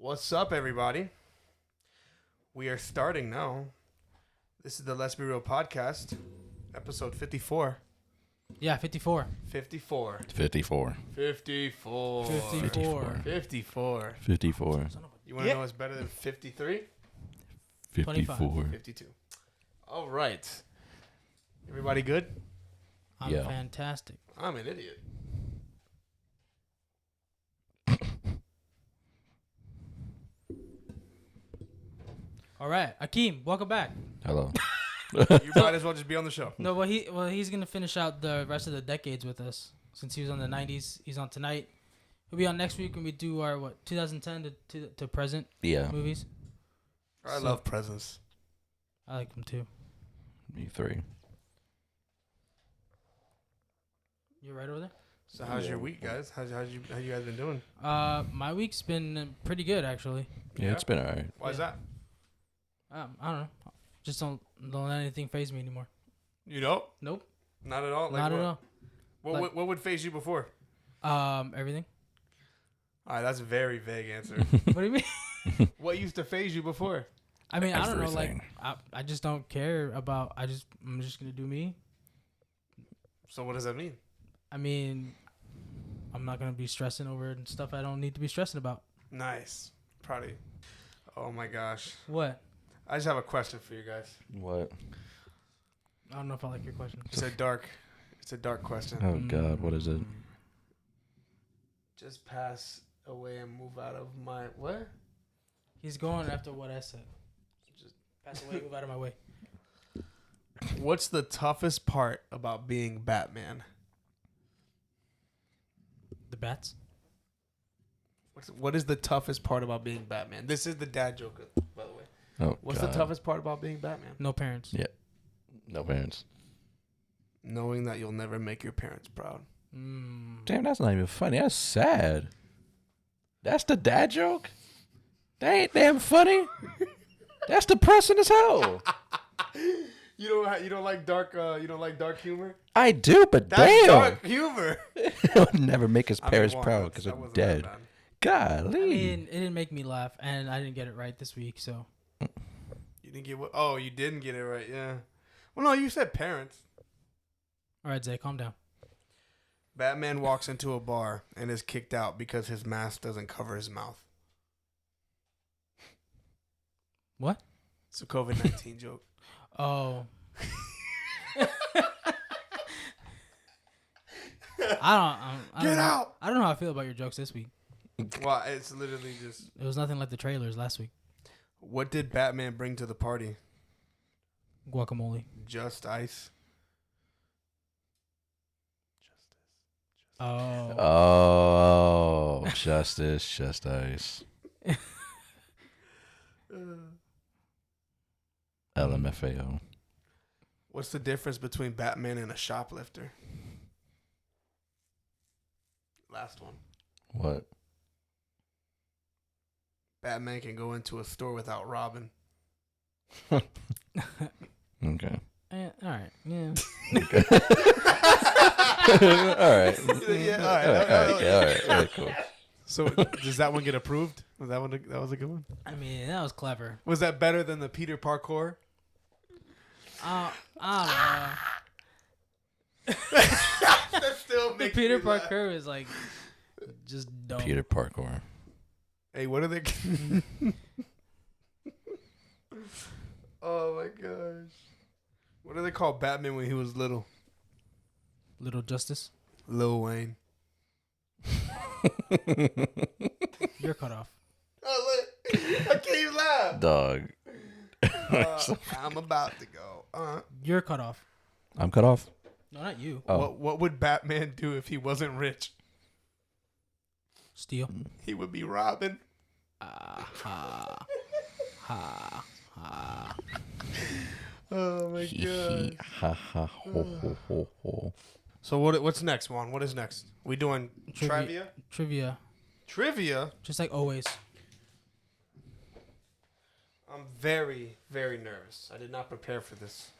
What's up, everybody? We are starting now. This is the Let's Be Real podcast, episode 54. Yeah, 54. 54. 54. 54. 54. 54. 54. You want to know what's better than 53? 54. 52. All right. Everybody good? I'm Yeah. fantastic. I'm an idiot. All right, Akeem, welcome back. Hello. You might as well just be on the show. No, he's gonna finish out the rest of the decades with us since he was on the 90s. He's on tonight. He'll be on next week when we do our 2010 to present Yeah. movies. I love presents. I like them too. Me three. You right over there? So how's your week, guys? How you guys been doing? My week's been pretty good actually. Yeah, it's been alright. Why's that? I don't know. Just don't let anything phase me anymore. You know? Nope. Not at all? Not what? at all. What would phase you before? Everything. All right, that's a very vague answer. What do you mean? What used to phase you before? I mean, I don't know. Like, Everything. I just don't care about. I'm just gonna do me. So what does that mean? I mean, I'm not gonna be stressing over stuff I don't need to be stressing about. Nice. Proud of you. Oh my gosh. What? I just have a question for you guys. What? I don't know if I like your question. It's a dark question. Oh, God. What is it? Just pass away and move out of my what? He's going after what I said. Just pass away, move out of my way. What's the toughest part about being Batman? The bats. What is the toughest part about being Batman? This is the dad joke, by the way. Oh, What's God. the toughest part about being Batman? No parents. Yeah. No parents. Knowing that you'll never make your parents proud. Damn, that's not even funny. That's sad. That's the dad joke? That ain't damn funny. That's depressing as hell. You don't like dark humor? I do, but That's damn. dark humor. He'll never make his parents well, proud because that they're wasn't dead. that bad. Golly. I mean, it didn't make me laugh, and I didn't get it right this week. So You didn't get what? Oh, you didn't get it right. Yeah. Well, no, you said parents. all right, Zay, calm down. Batman walks into a bar and is kicked out because his mask doesn't cover his mouth. What? It's a COVID-19 joke. Oh. I don't Get know. out! I don't know how I feel about your jokes this week. Well, it's literally just. It was nothing like the trailers last week. What did Batman bring to the party? Guacamole. Just ice. Oh. Oh, justice, just ice. LMFAO. What's the difference between Batman and a shoplifter? Last one. What? Batman can go into a store without robbing. Okay. All right. Yeah. All right. Yeah, All right, cool. So does that one get approved? That was a good one. I mean, that was clever. Was that better than the Peter Parkour? I don't know. That still The makes Peter me laugh. Parker is like just dumb. Peter Parkour. Hey, what are they? Oh my gosh! What do they call Batman when he was little? Little Justice. Lil Wayne. You're cut off. Oh, look. I can't even laugh. Dog. I'm about to go. You're cut off. I'm cut off. No, not you. Oh. What would Batman do if he wasn't rich? Steal. He would be robbing. Ha. Ha. Ha. Oh my god! Ha ha ho ho ho ho. So what's next, Juan? What is next? We doing trivia? Trivia. Trivia? Just like always. I'm very, very nervous. I did not prepare for this.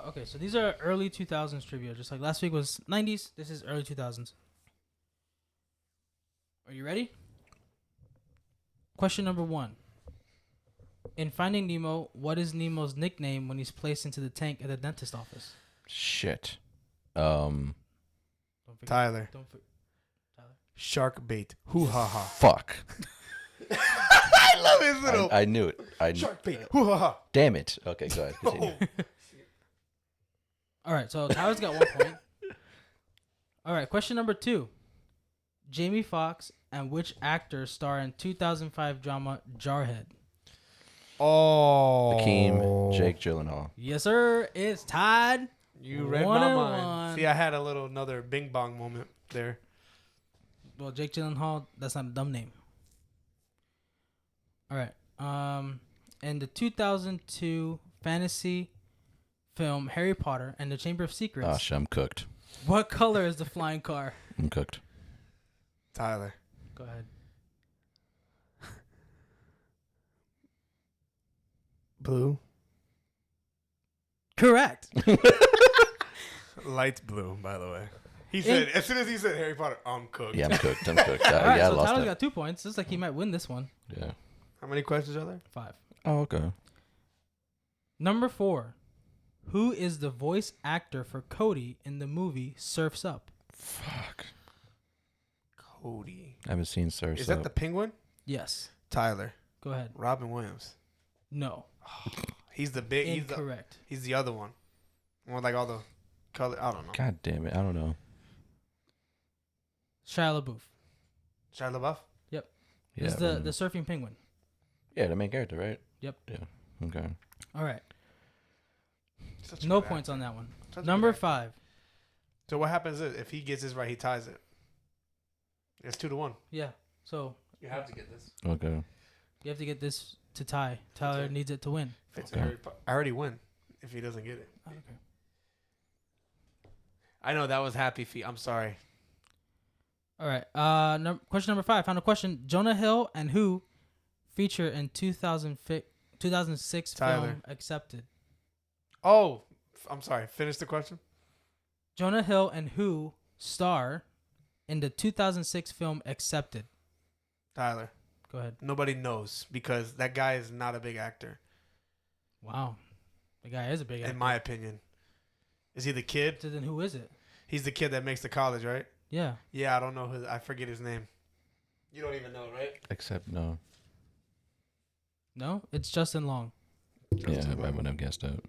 Okay, so these are early 2000s trivia. Just like last week was 90s, this is early 2000s. Are you ready? Question number 1. In Finding Nemo, what is Nemo's nickname when he's placed into the tank at the dentist office? Shit. Don't forget. Tyler. Tyler. Shark bait. Hoo ha ha. Fuck. I love his little I knew it. shark bait. Hoo ha ha. Damn it. Okay, go ahead. Continue. All right, so Tyler's got 1 point. All right, question number 2. Jamie Foxx and which actor star in 2005 drama Jarhead? Oh. Hakeem, Jake Gyllenhaal. Yes, sir. It's tied. You read 1 my and mind. 1. See, I had another bing bong moment there. Well, Jake Gyllenhaal, that's not a dumb name. All right. In the 2002 fantasy film Harry Potter and the Chamber of Secrets, Oh, shit, I'm cooked. what color is the flying car? I'm cooked. Tyler. Go ahead. Blue. Correct. Lights blue, by the way. He said, as soon as he said Harry Potter, I'm cooked. Yeah, I'm cooked. I'm cooked. All right, Yeah, I so lost Tyler's that. got 2 points. Looks like he might win this one. Yeah. How many questions are there? 5. Oh, okay. Number 4. Who is the voice actor for Cody in the movie Surf's Up? Fuck. Cody. I haven't seen Sir. Is that the penguin? Yes. Tyler. Go ahead. Robin Williams. No. He's the big. Incorrect. He's the other one. One with like all the color. I don't know. God damn it. I don't know. Shia LaBeouf. Shia LaBeouf. Yeah. Is the surfing penguin. Yeah, the main character, right? Yep. Yeah. Okay. All right. Such a No good points actor. on that one. Such a Number good actor. 5. So what happens is if he gets this right, he ties it. It's 2-1. Yeah. So You have to get this. Okay. you have to get this to tie. Tyler it. needs it to win. If it's Okay. I already win if he doesn't get it. Okay. I know that was happy feet. I'm sorry. All right. Question number 5. Final question. Jonah Hill and who feature in 2006 Tyler. film Accepted? Oh, I'm sorry. Finish the question. Jonah Hill and who star in the 2006 film Accepted? Tyler. Go ahead. Nobody knows because that guy is not a big actor, Wow. The guy is a big actor. in my opinion. Is he the kid? So then who is it? He's the kid that makes the college, right? Yeah. Yeah, I don't know I forget his name. You don't even know, right? Except no. No? It's Justin Long. Yeah, I wouldn't have guessed that.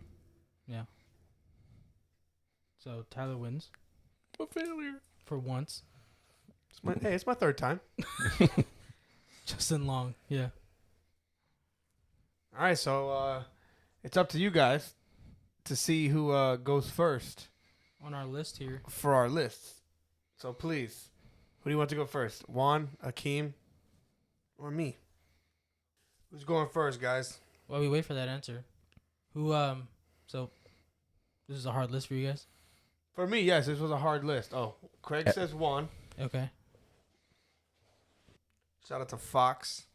Yeah. So Tyler wins A failure. for once. It's my third time. Justin Long. Yeah. All right, so it's up to you guys to see who goes first On our list here. for our list. So please, who do you want to go first? Juan, Akeem, or me? Who's going first, guys? While we wait for that answer. Who so this is a hard list for you guys? For me, yes, this was a hard list. Oh, Craig says Juan. Okay. Shout out to Fox,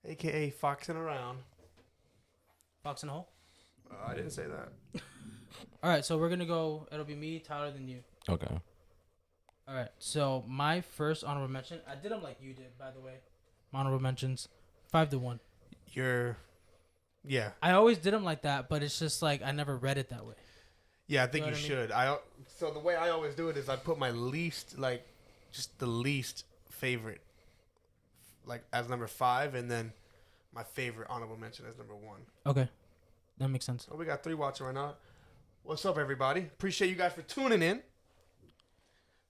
a.k.a. Foxing Around. Fox and Hole? I didn't say that. All right, so we're going to go. It'll be me, Tyler, then you. Okay. All right, so my first honorable mention. I did them like you did, by the way. My honorable mentions. 5-1. Yeah. I always did them like that, but it's just like I never read it that way. Yeah, I think You you know what should. So the way I always do it is I put my least, just the least favorite, as number 5, and then my favorite honorable mention as number 1. Okay. That makes sense. Oh, we got 3 watching right now. What's up, everybody? Appreciate you guys for tuning in.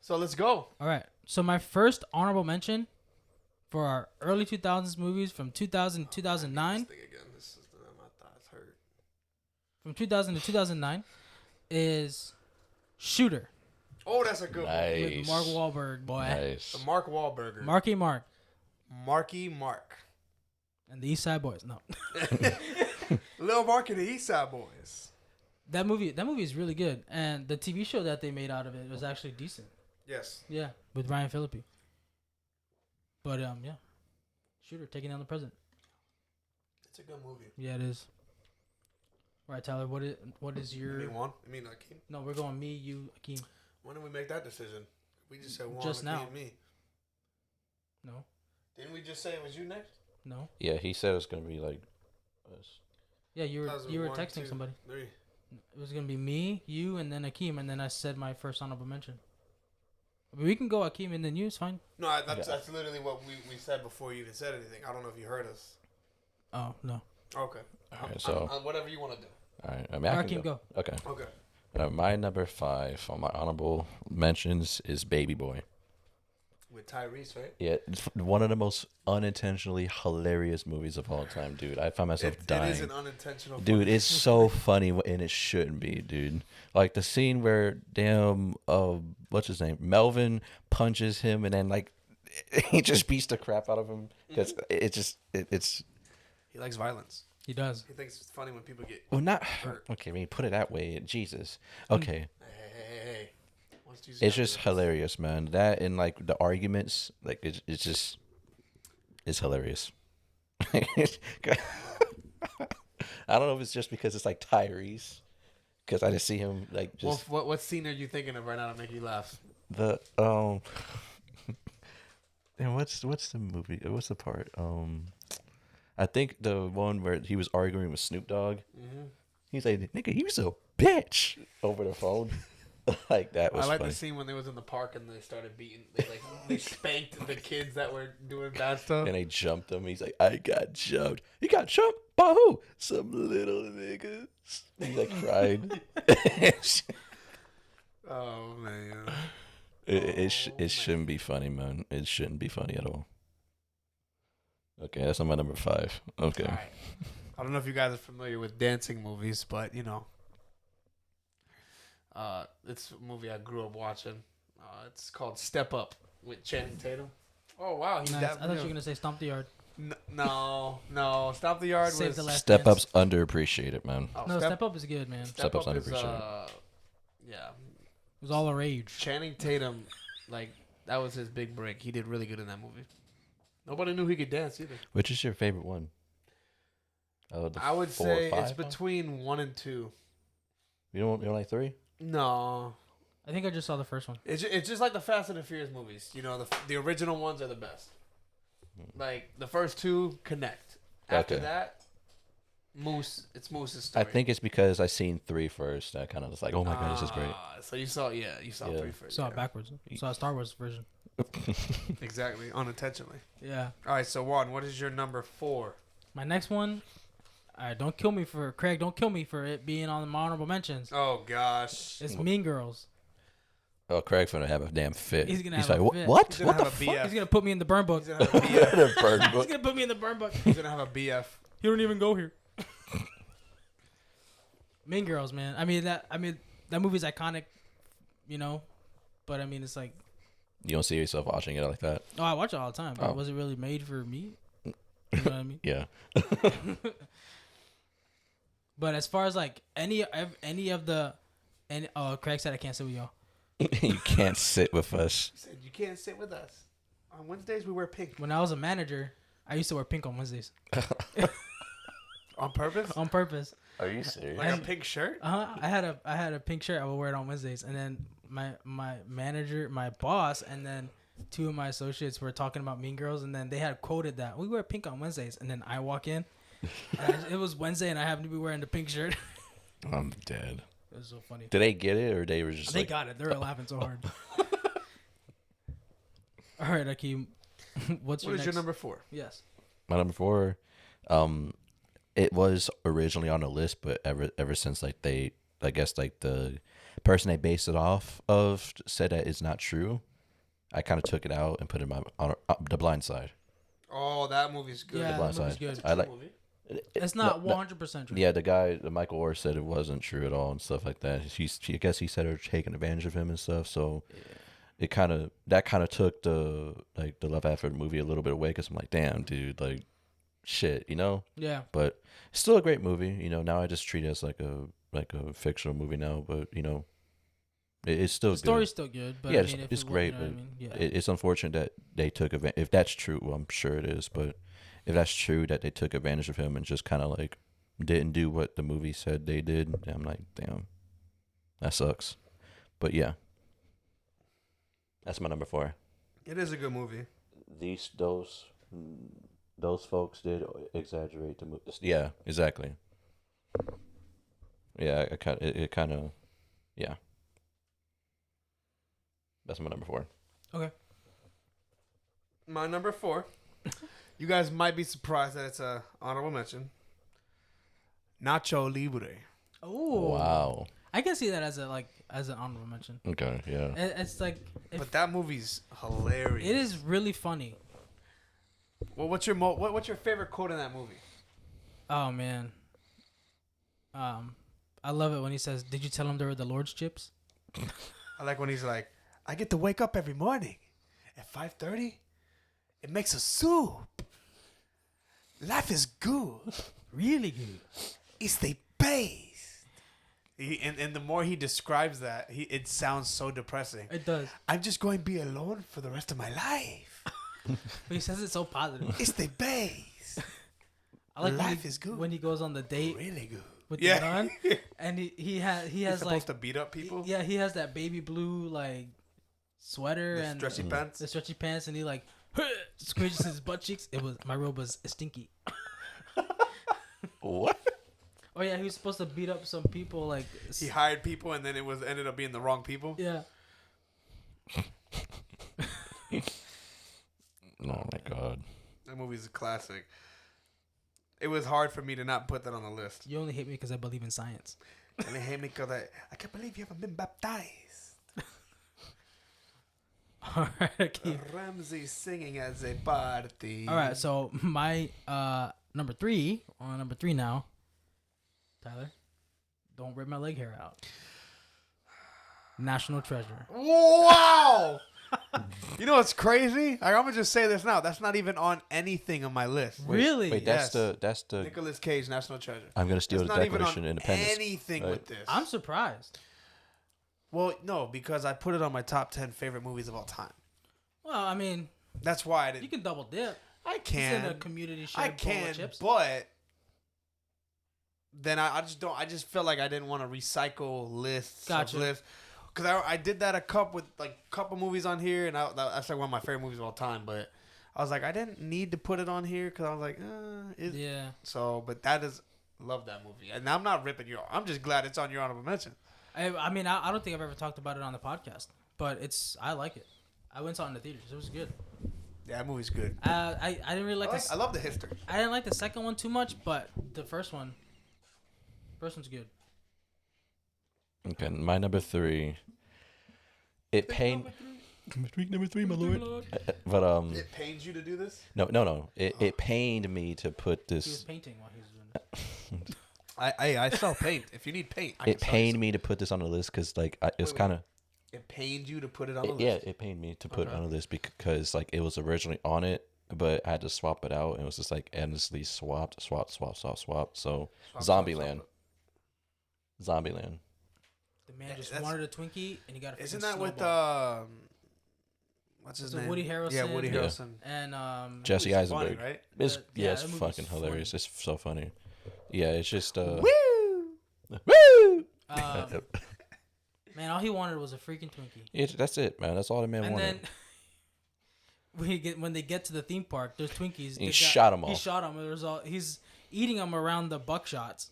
So let's go. All right. So my first honorable mention for our early 2000s movies from 2000 to 2009. This thing again. This is my thoughts hurt. From 2000 to 2009 is Shooter Oh, that's a good one. with Mark Wahlberg, boy. Nice. The Mark Wahlberger. Marky Mark Marky Mark. and the East Side Boys. No. Lil Mark and the East Side Boys. That movie is really good, and the TV show that they made out of it was actually decent. Yes. Yeah, with Ryan Phillippe. But yeah, Shooter taking down the president. It's a good movie. Yeah, it is. All right, Tyler. What is You your? mean Juan? You mean Akeem? No, we're going me, you, Akeem. When did we make that decision? We just said Juan, Just Akeem, now. me. No. Didn't we just say it was you next? No. Yeah, he said it was gonna be like us. Yeah, you were One, texting two, somebody. 3. It was gonna be me, you, and then Akeem, and then I said my first honorable mention. I mean, we can go Akeem and then you. It's fine. No, that's literally what we said before you even said anything. I don't know if you heard us. Oh no. Okay. All right, so Whatever you want to do. all right, I mean, I can Akeem, go. Okay. Okay. My number 5 on my honorable mentions is Baby Boy. With Tyrese, right? Yeah, it's one of the most unintentionally hilarious movies of all time, dude. I find myself dying. It is an unintentional. Dude, it's so funny and it shouldn't be, dude. Like the scene where what's his name? Melvin punches him and then like he just beats the crap out of him because it's. He likes violence. He does. He thinks it's funny when people get. Well, not hurt. okay. I mean, put it that way. Jesus. Okay. Hey. It's just hilarious, man. That and like the arguments, like it's hilarious. I don't know if it's just because it's like Tyrese, because I just see him like just. Well, what scene are you thinking of right now to make you laugh? The and what's the movie? What's the part? I think the one where he was arguing with Snoop Dogg. Mm-hmm. He's like, "Nigga, you so bitch," over the phone. Like that was. I like funny. the scene when they was in the park and they started beating. They spanked the kids that were doing bad stuff. And they jumped him. He's like, I got jumped. You got jumped by who? Some little niggas. He like cried. Oh man. It shouldn't be funny, man. It shouldn't be funny at all. Okay, that's on my number 5. Okay. All right. I don't know if you guys are familiar with dancing movies, but you know, it's a movie I grew up watching. It's called Step Up with Channing Tatum. Oh wow, Nice. I thought you were gonna say Stomp the Yard. No. Stop the Yard. Save was the Last Step Dance. Up's underappreciated, man. Oh, No, Step Up is good, man. It Step Up's is, underappreciated. yeah. was all a rage. Channing Tatum, like that was his big break. He did really good in that movie. Nobody knew he could dance either. Which is your favorite one? I would 4 say or 5 it's one? between 1 and 2. You don't like 3? No, I think I just saw the first one. it's just like the Fast and the Furious movies. You know, the original ones are the best. Like the first 2 connect. After Okay. that, it's Moose's story. I think it's because I seen 3 first. I kind of was like, oh my god, this is great. So you saw 3 first. Saw yeah. it backwards. Saw a Star Wars version. Exactly, unintentionally. Yeah. All right, so Juan, what is your number 4? My next one. Don't kill me for Craig. Don't kill me for it being on the honorable mentions. Oh gosh, It's Mean Girls. Oh, Craig's gonna have a damn fit. He's gonna He's have like, a fit. what? He's gonna What the have a fuck? BF. He's gonna put me in the burn book. He's gonna have a BF. The bird He's book. gonna put me in the burn book. He's gonna have a BF. You don't even go here. Mean Girls, man. I mean that movie's iconic, you know, but I mean it's like, You don't see yourself watching it like that. oh, I watch it all the time, but Oh. was it really made for me? You know what I mean? Yeah. But as far as like any of the, Craig said I can't sit with y'all. You can't sit with us. He said you can't sit with us. On Wednesdays we wear pink. When I was a manager, I used to wear pink on Wednesdays On purpose? on purpose. Are you serious? Like a pink shirt? I had a pink shirt. I would wear it on Wednesdays, and then my manager, my boss, and then 2 of my associates were talking about Mean Girls, and then they had quoted that we wear pink on Wednesdays, and then I walk in, and it was Wednesday, and I happened to be wearing the pink shirt. I'm dead. It was so funny. Did they get it or they were just They like, got it. They were laughing so hard. All right, Akeem. What is your number 4? Yes. my number 4? It was originally on the list, but ever since like I guess like the person they based it off of said that it's not true, I kind of took it out and put it in my The Blind Side. Oh, that movie's good. Yeah, The Blind that movie's Side. good. I like. movie. It's not no, 100% true. Yeah, the Michael Orr said it wasn't true at all and stuff like that. I guess he said her taking advantage of him and stuff. So it kind of took the love after the movie a little bit away because I'm like, damn, dude, like shit, you know. Yeah. But it's still a great movie, you know. Now I just treat it as like a fictional movie now, but you know, it's still The story's still good, but Yeah, I mean, if it's it, great, You know what I but mean? Yeah. It's unfortunate that they took advantage. If that's true, well, I'm sure it is. But if that's true, that they took advantage of him and just kind of like didn't do what the movie said they did, I'm like, damn, that sucks. But yeah, that's my number 4. It is a good movie. those folks did exaggerate the movie. Yeah, exactly. Yeah, it kind of, yeah. That's my number 4. Okay. My number 4. You guys might be surprised that it's a honorable mention. Nacho Libre. Oh. Wow. I can see that as an honorable mention. Okay, yeah. It's like, But that movie's hilarious. it is really funny. Well, what's your favorite quote in that movie? Oh man. I love it when he says, "Did you tell him they were the Lord's chips?" I like when he's like, I get to wake up every morning at 5:30. It makes a soup. Life is good. Really good. It's the best. And the more he describes that, it sounds so depressing. It does. I'm just going to be alone for the rest of my life. But he says it so positive. It's the base. I like Life is good. when he goes on the date Really good. with the gun, and he has He's supposed like to beat up people. yeah, he has that baby blue like sweater The and stretchy pants. the stretchy pants, and he like squishes his butt cheeks. My robe was stinky. What? Oh yeah, he was supposed to beat up some people like He hired people, and then it ended up being the wrong people. yeah. Oh my god. That movie's a classic. It was hard for me to not put that on the list. You only hate me because I believe in science. And they hate me because I can't believe you haven't been baptized. All right, Keith. Ramsey singing as a party. All right, so my number 3 now. Tyler, don't rip my leg hair out. National Treasure. Wow. You know what's crazy? I'm gonna just say this now. That's not even on anything on my list. Really? Wait, Yes. that's the. Nicolas Cage, National Treasure. I'm gonna steal That's the not even Declaration on of Independence. anything Right. with this. I'm surprised. Well, no, because I put it on my top 10 favorite movies of all time. Well, I mean, That's why I you didn't. can double dip. I It's in a can. community I shared bowl of can, chips. but then I just don't. I just felt like I didn't want to recycle lists. Gotcha. Of lists. Because I did that a couple movies on here, and that's like one of my favorite movies of all time. But I was like, I didn't need to put it on here because I was like, Yeah. So, but love that movie, and I'm not ripping you. I'm just glad it's on your honorable mention. I mean, I don't think I've ever talked about it on the podcast, but I like it. I went and saw it in the theaters. It was good. Yeah, that movie's good. I didn't really like I love the history. I didn't like the second one too much, but the first one's good. Okay, my number 3. It pained. Number three, my lord. But It pains you to do this. no. It pained me to put He was this. painting while he was doing it. I sell paint. If you need paint, It pained me to put this on the list because like it's Wait. kind of. It pained you to put it on the list. Yeah, it pained me to put it on the list because like it was originally on it, but I had to swap it out, and it was just like endlessly swap. So Zombieland. Zombieland. The man just That's- wanted a Twinkie, and he got a freaking Isn't that with snowball. what's his So name? Woody Harrelson. Yeah, Woody Yeah. Harrelson. And Jesse Movie's Eisenberg. funny, right? It's yeah, it's that movie's fucking funny. hilarious. It's so funny. Yeah, it's just Woo! woo. man, all he wanted was a freaking Twinkie. That's it, man. That's all the man And wanted. then when they get to the theme park, there's Twinkies. He shot 'em all. He shot them. He's eating them around the buckshots.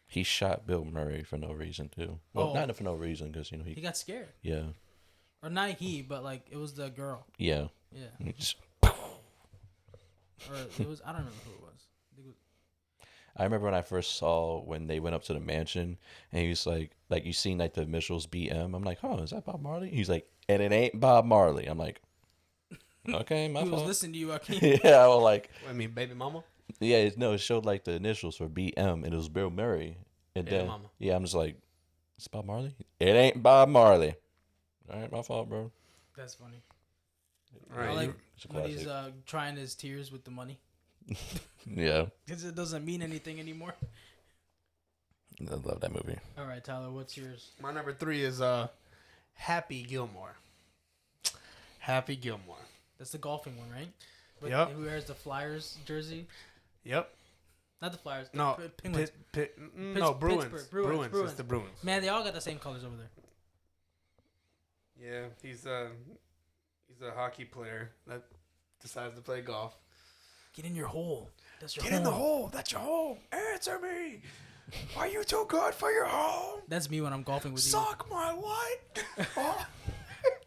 He shot Bill Murray for no reason too. Well, Oh. not for no reason because He he. got scared, Yeah, or not he, but like it was the girl. yeah. Yeah, He just- or it was. I don't remember who it was. I think it was I remember when I first saw when they went up to the mansion and he was like you seen like the initials BM. I'm like, oh, is that Bob Marley? He's like, and it ain't Bob Marley. I'm like, okay, my he was fault. listening to you, Joaquin. Yeah, I was like, I mean, baby mama. yeah, it showed like the initials for BM and it was Bill Murray. And Yeah, then, mama. yeah, I'm just like, it's Bob Marley? It ain't Bob Marley. All right, my fault, bro. That's funny. All right, I like It's a when he's classic. trying his tears with the money Yeah, because it doesn't mean anything anymore. I love that movie. All right, Tyler, what's yours? My number 3 is Happy Gilmore. Happy Gilmore. That's the golfing one, right? Yep. Who wears the Flyers jersey? Yep. Not the Flyers. The No, Penguins. no, Bruins. Pittsburgh. Bruins. Bruins. It's the Bruins. Man, they all got the same colors over there. Yeah, he's He's a hockey player that decides to play golf. Get in your hole. That's your Get home. in the hole. That's your home. Answer me. Are you too good for your home? That's me when I'm golfing with Suck my what? Oh.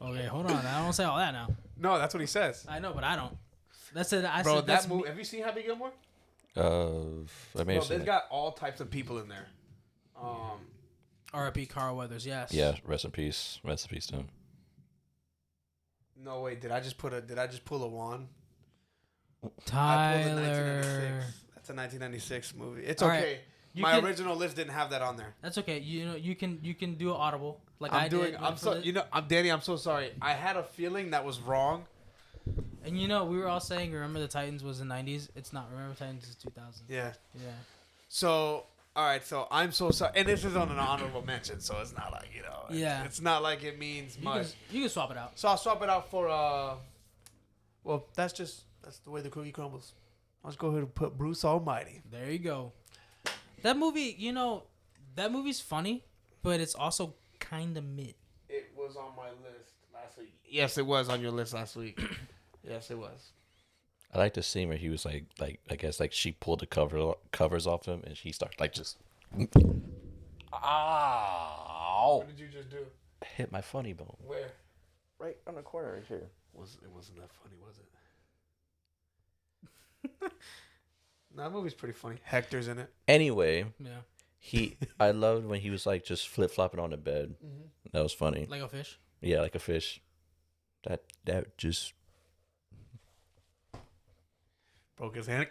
you. Okay, hold on. I don't say all that now. No, that's what he says. I know, but I don't. That's it. I Bro, said that that's movie. me. Have you seen Happy Gilmore? I may Bro, have seen they've it. got all types of people in there. R.I.P. Carl Weathers. Yes. Yeah, rest in peace. Rest in peace to him. No wait, did I just pull a wand? I pulled a Tyler. 1996. That's a 1996 movie. It's All okay. right. You My can- original list didn't have that on there. That's okay. You know you can do an audible like I'm I doing. did. I'm so. Danny. I'm so sorry. I had a feeling that was wrong. And we were all saying Remember the Titans was the 90s. It's not. Remember the Titans is 2000. Yeah. Yeah. So all right. So I'm so sorry. And this is on an honorable mention, so it's not like Yeah. It's not like it means much. You can swap it out. So I'll swap it out for Well, that's the way the cookie crumbles. I'll just go ahead and put Bruce Almighty. There you go. That movie, that movie's funny, but it's also kind of mid. It was on my list last week. Yes, it was on your list last week. Yes, it was. I like the scene where he was like I guess like she pulled the covers off him and he started like just. Ow! What did you just do? Hit my funny bone. Where? Right on the corner right here. It wasn't that funny, was it? No, that movie's pretty funny. Hector's in it. Anyway, Yeah. I loved when he was like just flip flopping on the bed. Mm-hmm. That was funny. Like a fish. Yeah, like a fish. That just. Broke his hand.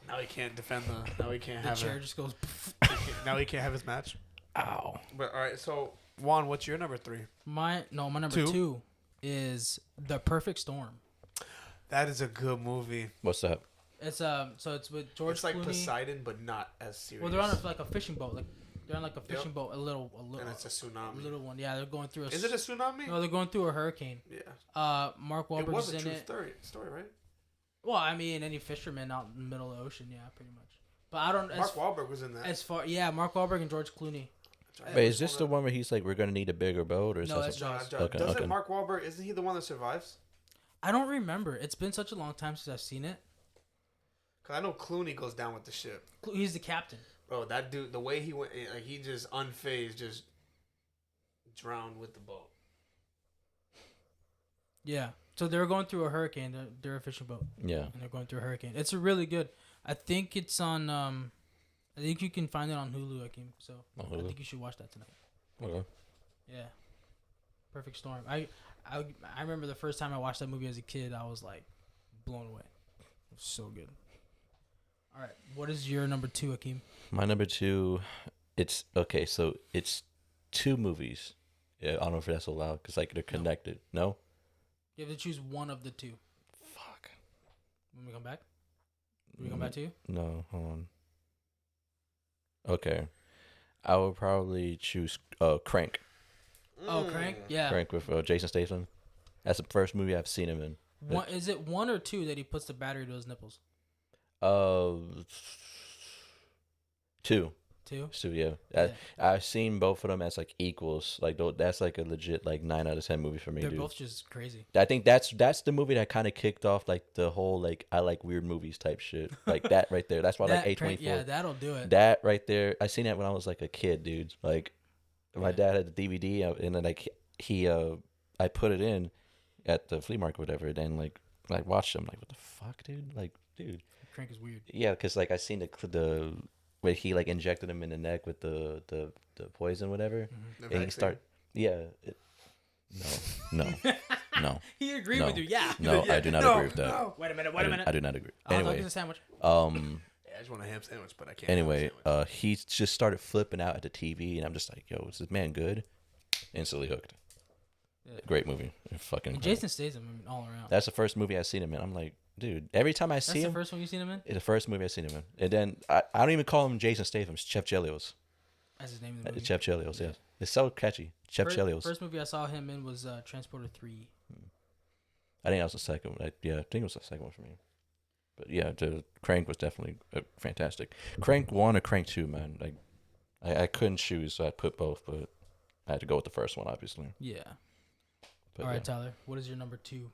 Now he can't defend the. Now he can't The have chair it. just goes. Now he can't have his match. Ow. But all right, so Juan, what's your number 3? My number Two? 2 is The Perfect Storm. That is a good movie. What's that? It's so it's with George It's like Clooney. Poseidon, but not as serious. Well, they're on a fishing boat. Like they're on like a fishing boat. A little. And it's a tsunami. Little one. Yeah, they're going through. Is it a tsunami? No, they're going through a hurricane. Yeah. Mark It Wahlberg's was a in true it. story, right? Well, I mean, any fisherman out in the middle of the ocean, yeah, pretty much. But I don't. Mark Wahlberg was in that. Yeah, Mark Wahlberg and George Clooney. Wait, is this the one where he's like, we're gonna need a bigger boat, or is No, that that's something- Jaws. Okay, Doesn't okay. Mark Wahlberg? Isn't he the one that survives? I don't remember. It's been such a long time since I've seen it. Cause I know Clooney goes down with the ship. He's the captain. Bro, that dude, the way he went, like he just unfazed, just drowned with the boat. Yeah. So they're going through a hurricane. They're a fishing boat. Yeah. And they're going through a hurricane. It's a really good. I think it's on. I think you can find it on Hulu, Akeem. So On I Hulu? think you should watch that tonight. Okay. Yeah. Perfect Storm. I remember the first time I watched that movie as a kid. I was like blown away. It was so good. All right. What is your number 2, Akeem? My number 2, it's okay. So it's 2 movies. Yeah, I don't know if that's allowed because like they're connected. No. You have to choose one of the 2. Fuck. When we come back. When we come back to you. No, hold on. Okay, I would probably choose Crank. Oh, Crank. Yeah. Crank with Jason Statham. That's the first movie I've seen him in. One, is it 1 or 2 that he puts the battery to his nipples? 2. 2. So yeah, Yeah. I've seen both of them as like equals. Like that's like a legit like 9 out of 10 movie for me, They're dude. both just crazy. I think that's the movie that kind of kicked off like the whole like I like weird movies type shit. Like that right there. That's why like A24. Yeah, that'll do it. That right there. I seen that when I was like a kid, dude. Like my dad had the DVD and then like he I put it in at the flea market or whatever. Then like I watched him like what the fuck, dude? Like dude. Crank is weird. Yeah, because like I seen the where he like injected him in the neck with the poison whatever. Mm-hmm. And he start no. He agreed No. with you. Yeah. No, I do not agree with that. No. Wait a minute. I do not agree. I thought it Anyway, was a sandwich. Yeah, I just want a ham sandwich, but I can't. anyway, have a sandwich. he just started flipping out at the TV, and I'm just like, yo, is this man good? Instantly hooked. Yeah. Great movie. Fucking. And Jason Statham, I mean, all around. That's the first movie I seen him in. I'm like, dude, every time I That's see the him, first one you seen him in? it's the first movie I seen him in. And then I don't even call him Jason Statham. It's Chef Chelios. That's his name in the movie. Chef Chelios, yeah. It's so catchy. Chef Chelios. First movie I saw him in was Transporter 3. I think that was the second one. I think it was the second one for me. But yeah, the Crank was definitely fantastic. Crank 1 or Crank 2, man. Like, I couldn't choose, so I put both, but I had to go with the first one, obviously. Yeah. But All right, yeah. Tyler. What is your number 2?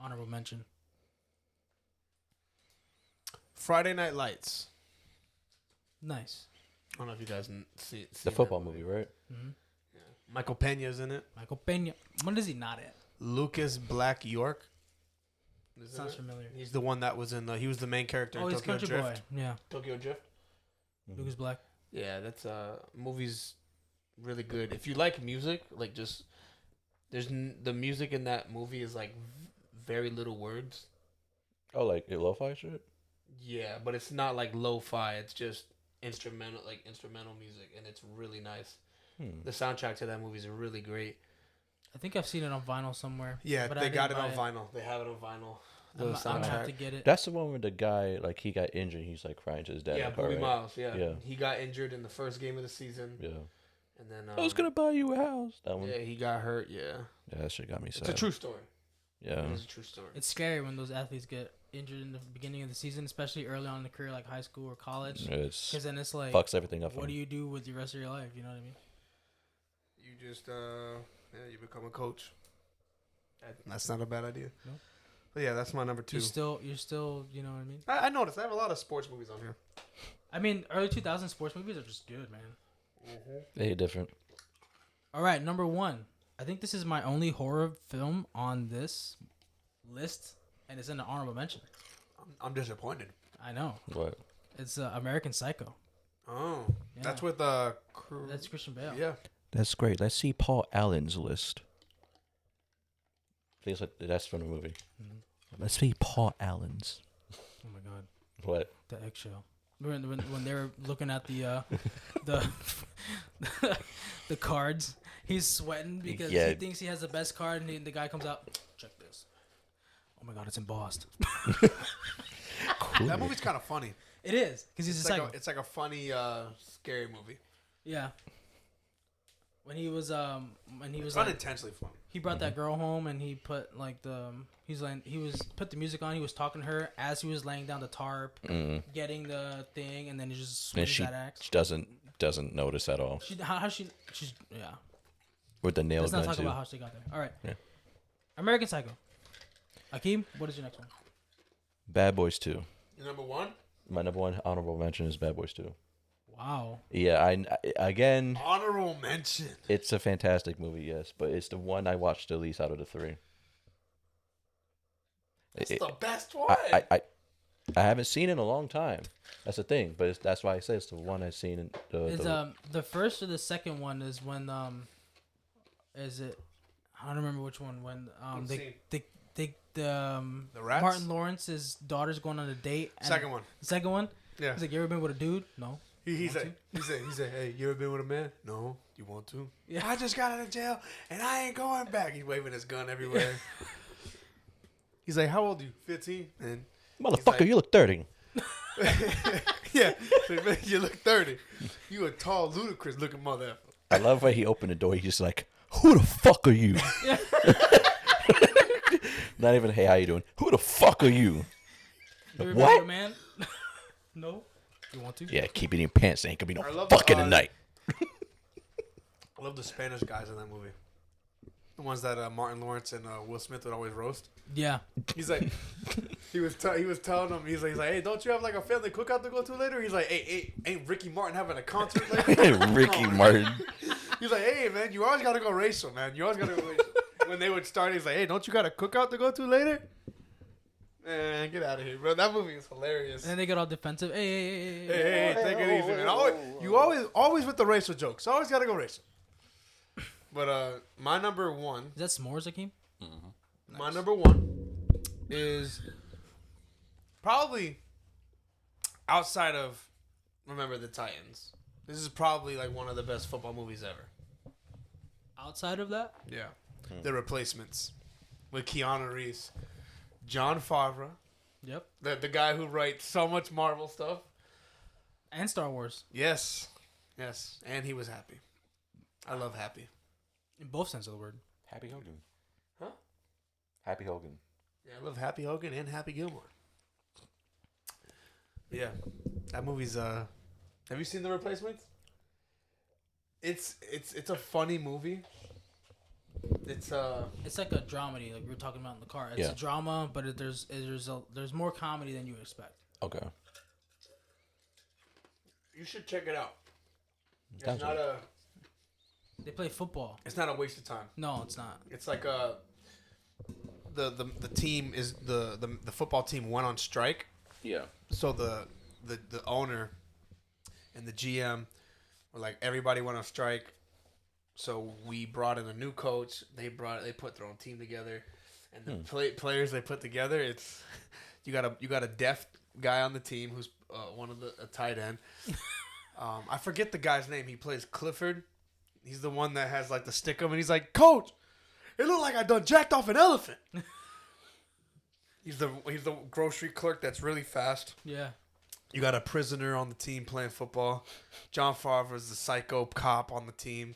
Honorable mention. Friday Night Lights. Nice. I don't know if you guys see The football movie, right? Mm-hmm. Yeah. Michael Pena's in it. Michael Pena. When is he not in? Lucas Black York. Sounds familiar. He's the one that was in. He was the main character Oh, in he's Tokyo Country Drift. Boy. Yeah. Tokyo Drift. Lucas Black. Yeah, that's movie's really good. If you like music, like just the music in that movie is like very little words. Oh, like lo-fi shit? Yeah, but it's not like lo-fi. It's just instrumental music, and it's really nice. The soundtrack to that movie is really great. I think I've seen it on vinyl somewhere. Yeah, but they I got it didn't on buy vinyl. They have it on vinyl. The I'm gonna have to soundtrack. get it. That's the one where the guy, like, he got injured. He's, like, crying to his dad. Yeah, in the car, Bobby right? Miles. Yeah. Yeah. He got injured in the first game of the season. Yeah. And then I was going to buy you a house. That one. Yeah, he got hurt. Yeah. Yeah, that shit got me sad. It's a true story. Yeah. It's a true story. It's scary when those athletes get injured in the beginning of the season, especially early on in the career, like high school or college. It's Because then it's like, fucks everything up. what do you do with the rest of your life? You know what I mean? You just you become a coach. That's not a bad idea. No. But yeah, that's my number 2. You're still, you know what I mean? I noticed I have a lot of sports movies on here. I mean, early 2000s sports movies are just good, man. They different. All right, number 1. I think this is my only horror film on this list, and it's in an honorable mention. I'm disappointed. I know. What? It's American Psycho. Oh, Yeah. that's with That's Christian Bale. Yeah. That's great. Let's see Paul Allen's list. Feels like that's from the movie. Mm-hmm. Let's see Paul Allen's. Oh my god, What? the eggshell. When they were looking at the the cards, he's sweating because Yeah. he thinks he has the best card, and the guy comes out. Check this. Oh my god, it's embossed. Cool. That movie's kind of funny. It is because he's It's a like psycho. it's like a funny, scary movie. Yeah. When he was It's like, unintentionally funny. he brought that girl home and he put like put the music on. He was talking to her as he was laying down the tarp, getting the thing, and then he just And swings she that axe. doesn't notice at all. She's yeah. With the nail Let's not gun talk too. about how she got there. All right. Yeah. American Psycho. Akeem, what is your next one? Bad Boys 2. Your number 1? My number 1 honorable mention is Bad Boys 2. Wow. Yeah, I again, Honorable mention. it's a fantastic movie, yes, but it's the one I watched the least out of the 3. It's the best one. I haven't seen it in a long time. That's the thing, but that's why I say it's the one I've seen in Is the first or the second one is when is it? I don't remember which one. When the rats? Martin Lawrence's daughter's going on a date. And Second one. The second one. Yeah. He's like, you ever been with a dude? No. He Want said, hey, you ever been with a man? No. You want to? Yeah. I just got out of jail and I ain't going back. He's waving his gun everywhere. He's like, how old are you? 15? And motherfucker, like- you look 30. yeah, so, man, you look 30. You a tall, ludicrous looking motherfucker. I love when he opened the door. He's just like, who the fuck are you? Not even, hey, how you doing? Who the fuck are you? You ever What? been with a man? No. You want to? Yeah, keep it in your pants. There ain't gonna be I no love fucking the- tonight. I love the Spanish guys in that movie. The ones that Martin Lawrence and Will Smith would always roast. Yeah. He's like, he was telling them, he's like, hey, don't you have like a family cookout to go to later? He's like, hey, ain't Ricky Martin having a concert later? Ricky Martin. He's like, hey, man, you always gotta go racial, man. You always gotta go racial. When they would start, he's like, hey, don't you got a cookout to go to later? Man, get out of here, bro. That movie is hilarious. And then they get all defensive. Hey. Hey, take it easy, man. Always with the racial jokes. Always gotta go racial. But my number 1. Is that s'mores, Akeem? My number 1 is probably outside of Remember the Titans. This is probably like one of the best football movies ever. Outside of that? Yeah. The Replacements with Keanu Reeves. Jon Favreau, Yep. the guy who writes so much Marvel stuff. And Star Wars. Yes. And he was happy. I love Happy. In both sense of the word. Happy Hogan. Huh? Happy Hogan. Yeah, I love Happy Hogan and Happy Gilmore. Yeah. That movie's have you seen The Replacements? It's a funny movie. It's like a dramedy, like we were talking about in the car. It's a drama, but there's more comedy than you would expect. Okay. You should check it out. Sounds It's not a. They play football. It's not a waste of time. No, it's not. It's like the team is the football team went on strike. Yeah. So the owner and the GM were like, everybody went on strike. So we brought in a new coach. They put their own team together, and the players they put together. It's you got a deaf guy on the team who's one of a tight end. I forget the guy's name. He plays Clifford. He's the one that has like the stick up, and he's like, "Coach, it looked like I done jacked off an elephant." He's the grocery clerk that's really fast. Yeah. You got a prisoner on the team playing football. John Favre is the psycho cop on the team.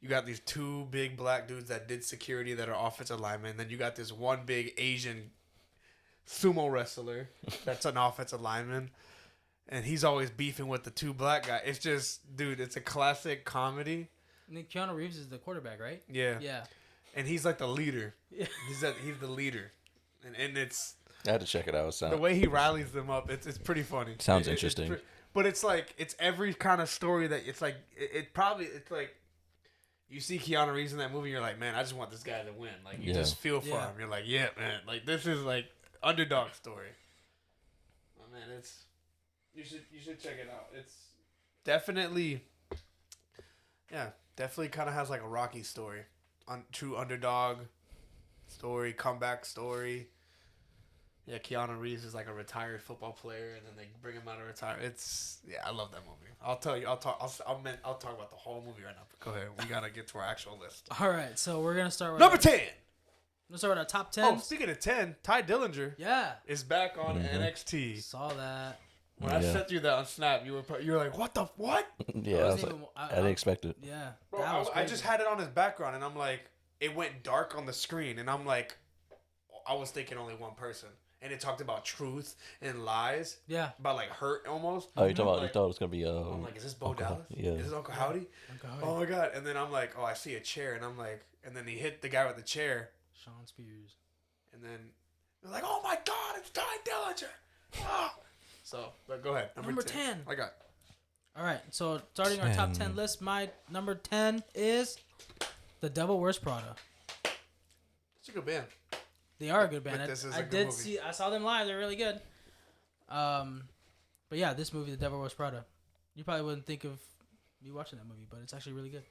You got these two big black dudes that did security that are offensive linemen. Then you got this one big Asian sumo wrestler that's an offensive lineman. And he's always beefing with the two black guys. It's just, dude, it's a classic comedy. And then Keanu Reeves is the quarterback, right? Yeah. Yeah. And he's like the leader. Yeah. He's the leader. And it's... I had to check it out. The way he rallies them up, it's pretty funny. Sounds interesting. But it's like, it's every kind of story that it's like, it's like, you see Keanu Reeves in that movie, you're like, man, I just want this guy to win. Like, you just feel for him. You're like, yeah, man. Like, this is like underdog story. Oh, man, you should check it out. It's definitely kind of has like a Rocky story. True underdog story, comeback story. Yeah, Keanu Reeves is like a retired football player, and then they bring him out of retirement. I love that movie. I'll talk about the whole movie right now. But go ahead, we gotta get to our actual list. All right, so we're gonna start with number 10. Let's start with our top 10. Oh, speaking of 10, Ty Dillinger, is back on NXT. Saw that. When I sent you that on Snap, you were like, "What the what?" Yeah, I didn't expect it. Yeah, bro, I just had it on his background, and I'm like, it went dark on the screen, and I'm like, I was thinking only one person. And it talked about truth and lies. Yeah. About like hurt almost. Oh, you thought it was gonna be I'm like, is this Bo Dallas? Yeah. Is this Uncle Howdy? Oh my god. And then I'm like, oh, I see a chair, and I'm like, and then he hit the guy with the chair. Sean Spears. And then they're like, oh my god, it's Ty Dillinger. Oh. So, but go ahead. Number 10. I got. All right. So starting our top 10 list, my number 10 is The Devil Wears Prada. It's a good band. They are a good band. I saw them live. They're really good. But yeah, this movie, The Devil Wears Prada. You probably wouldn't think of me watching that movie, but it's actually really good.